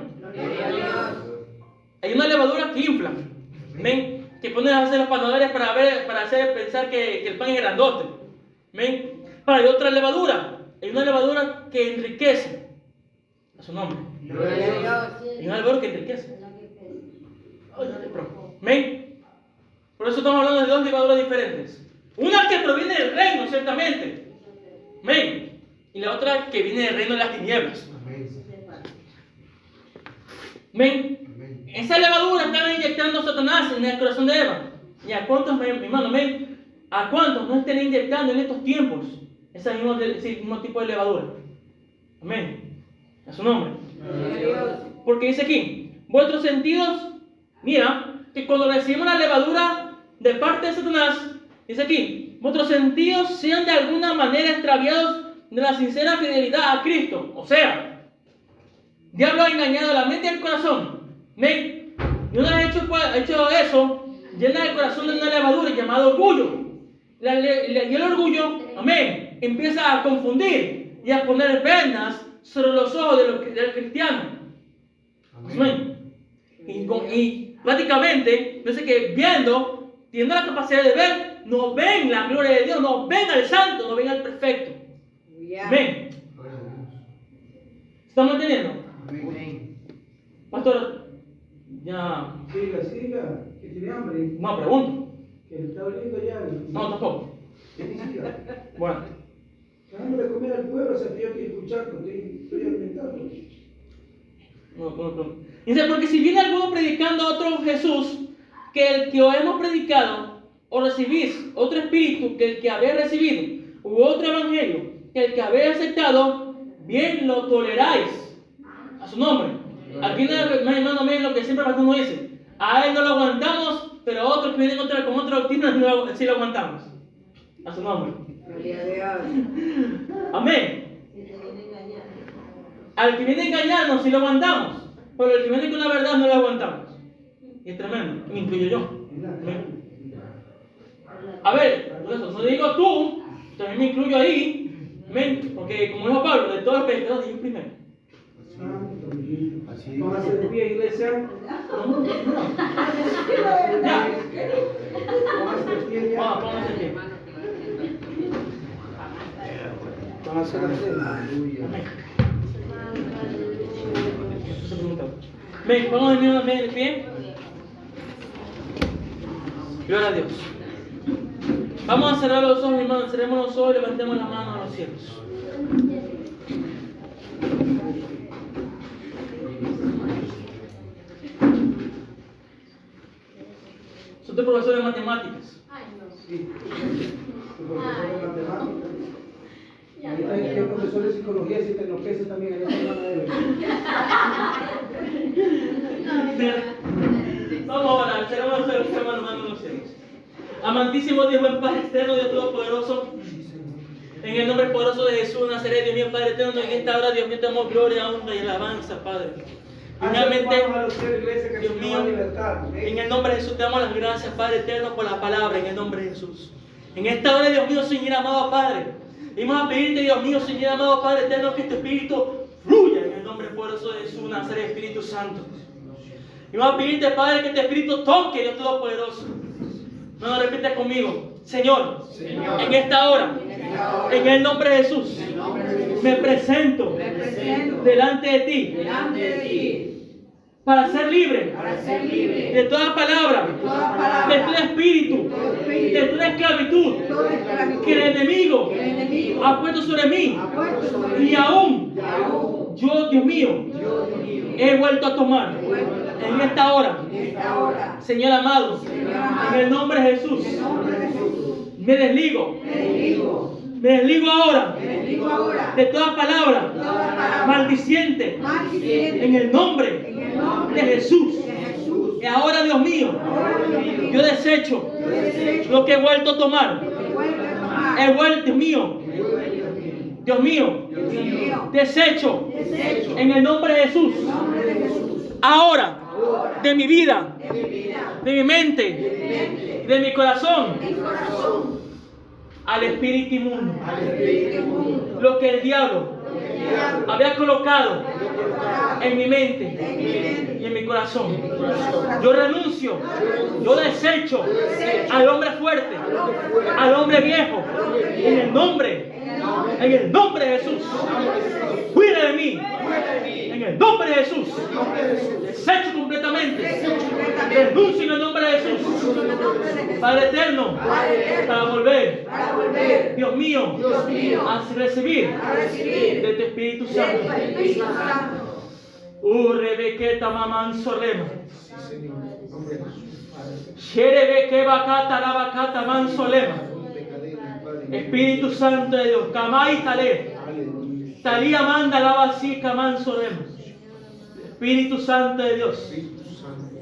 Hay una levadura que infla. Amén. Que pone a hacer los panadores para hacer pensar que el pan es grandote. Amén. Pero hay otra levadura. Hay una levadura que enriquece. A su nombre. Hay una levadura que enriquece. Amén. Por eso estamos hablando de dos levaduras diferentes. Una que proviene del reino, ciertamente. Amén. Y la otra que viene del reino de las tinieblas. Amén. Esa levadura estaba inyectando Satanás en el corazón de Eva. ¿Y a cuántos, mi hermano, amén? ¿A cuántos no estén inyectando en estos tiempos ese mismo tipo de levadura? Amén. A su nombre. Porque dice aquí, vuestros sentidos, mira, que cuando recibimos la levadura de parte de Satanás, dice aquí, vuestros sentidos sean de alguna manera extraviados de la sincera fidelidad a Cristo. O sea, diablo ha engañado la mente y el corazón. Amén. Y una vez hecho eso, llena el corazón de una levadura llamada orgullo. Y el orgullo, amén, empieza a confundir y a poner vendas sobre los ojos del cristiano. Amén. Y prácticamente, yo sé que viendo, teniendo la capacidad de ver, no ven la gloria de Dios, no ven al santo, no ven al perfecto. Amén. ¿Estamos entendiendo? Pastor, ya. Siga, que tiene hambre. No, pregunto. Que está oliendo ya. No, tampoco. Siga. Bueno. Dándole comer al pueblo, o sea, que yo estoy escuchando, estoy alimentando. No. Dice, porque si viene alguno predicando a otro Jesús, que el que os hemos predicado, o recibís otro espíritu que el que habéis recibido, u otro evangelio que el que habéis aceptado, bien lo toleráis. A su nombre. Aquí no es, hermano, miren lo que siempre el pastor nos dice. A él no lo aguantamos, pero a otros que vienen con otra doctrina sí lo aguantamos. A su nombre. Amén. Al que viene a engañarnos sí lo aguantamos, pero al que viene con la verdad no lo aguantamos. Y es tremendo, me incluyo yo. Amén. A ver, por eso no digo tú, también me incluyo ahí. Amén. Porque como dijo Pablo, de todos los pecados yo primero. Vamos a hacer pie, iglesia. Ya. Vamos a hacer pie ya. Vamos a hacer pie. Vamos a hacer la cena. Ven, vamos a venir de pie. Gloria a Dios. Vamos a cerrar los ojos, hermanos. Cerremos los ojos y levantemos las manos a los cielos. Soy tu profesor de matemáticas. Ay, no. Sí. Profesor de matemáticas. Ahorita hay profesor de psicología, si te enloquece también en esa semana de Vamos a orar, cerramos los ojos, hermanos, a los cielos. Amantísimo Dios, buen Padre eterno, Dios Todopoderoso. En el nombre poderoso de Jesús, Nazaret, Dios mío, Padre eterno, en esta hora, Dios mío, te damos gloria, honra y alabanza, Padre. Finalmente, Dios mío, en el nombre de Jesús te damos las gracias, Padre eterno, por la palabra, en el nombre de Jesús. En esta hora, Dios mío, Señor amado Padre, vamos a pedirte, Dios mío, Señor amado Padre eterno, que tu Espíritu fluya en el nombre poderoso de Jesús, Nazaret, Espíritu Santo. Y vamos a pedirte, Padre, que tu Espíritu toque, Dios Todopoderoso. No, repite conmigo. Señor, en esta hora, en el nombre de Jesús, me presento delante de ti para ser libre de toda palabra de tu espíritu de toda esclavitud que el enemigo ha puesto sobre mí. Y aún yo, Dios mío, he vuelto a tomar en esta hora. Señor amado, en el nombre de Jesús, me desligo ahora de toda palabra maldiciente en el nombre de Jesús. Y ahora, Dios mío, yo desecho lo que he vuelto a tomar. Dios mío, desecho en el nombre de Jesús. Ahora, de mi vida, de mi mente, de mi corazón, al espíritu inmundo, lo que el diablo había colocado en mi mente y en mi corazón. Yo renuncio, yo desecho al hombre fuerte, al hombre viejo, en el nombre de Jesús. Cuida de mí, en el nombre de Jesús. Desecho completamente, renuncio en el nombre de Jesús. Padre eterno, para volver, Dios mío, a recibir de tu Espíritu Santo. Rebequeta mamán solema. Sherebeke bakata la bakata man solema. Espíritu Santo de Dios, Kamai Tale, Talía manda la vasica man solema. Espíritu Santo de Dios,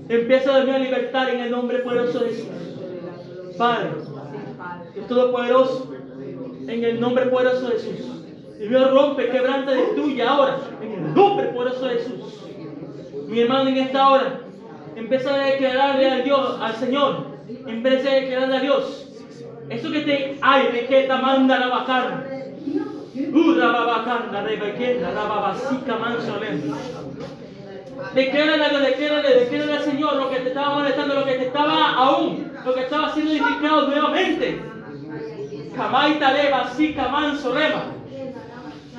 empieza a libertar en el nombre poderoso de Jesús. Padre, Dios Todopoderoso, en el nombre poderoso de Jesús. Y Dios rompe, quebranta, destruye ahora, en el nombre poderoso de Jesús. Mi hermano, en esta hora, empieza a declararle a Dios, al Señor, empieza a declararle a Dios, eso que te hay, de que te manda la bacana. La babacanda, rebequenda, la babasica mansolenta. Declárale al Señor lo que te estaba molestando, lo que estaba siendo edificado nuevamente. Kamaita leva, sika manso leva.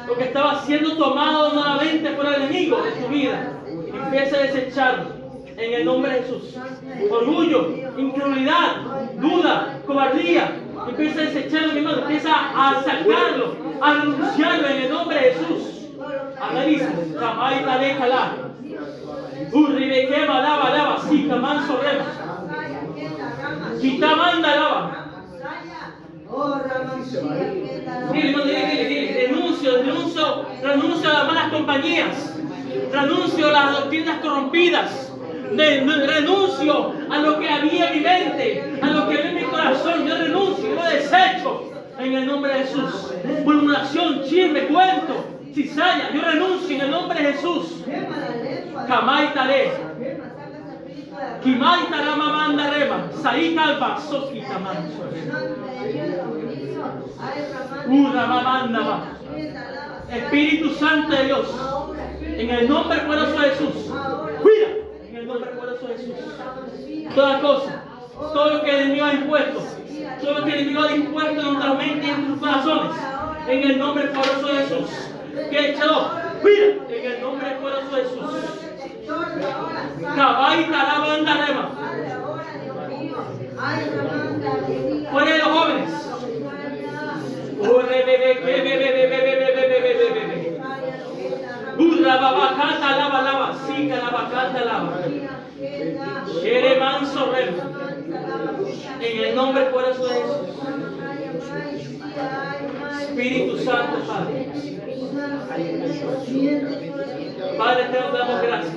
Lo que estaba siendo tomado nuevamente por el enemigo de tu vida. Empieza a desecharlo en el nombre de Jesús. Orgullo, incredulidad, duda, cobardía. Empieza a desecharlo, mi hermano. Empieza a sacarlo, a renunciarlo en el nombre de Jesús. Analiza. Kamaita déjala. Urribequema lava, sika manso leva. Quitamanda lava. Dile, renuncio a las malas compañías, renuncio a las doctrinas corrompidas, renuncio a lo que había en mi mente, a lo que había en mi corazón. Yo renuncio, yo desecho en el nombre de Jesús. Murmuración, chisme, cuento, cizaña, yo renuncio en el nombre de Jesús. Kamaitale, Kimaitara mamanda rema, Saikalba, Sokita manso. Espíritu Santo de Dios, en el nombre poderoso de Jesús, cuida, en el nombre poderoso de Jesús, toda cosa, todo lo que el enemigo ha impuesto, todo lo que el enemigo ha impuesto en nuestra mente y en nuestros corazones, en el nombre poderoso de Jesús, que el echador, cuida, en el nombre poderoso de Jesús. Cabaita la banda rema, fuera de los jóvenes. Babacata lava, siga la bacata lava. Shere manso remo. En el nombre poderoso de Jesús. Espíritu Santo, Padre. Padre, te damos gracias.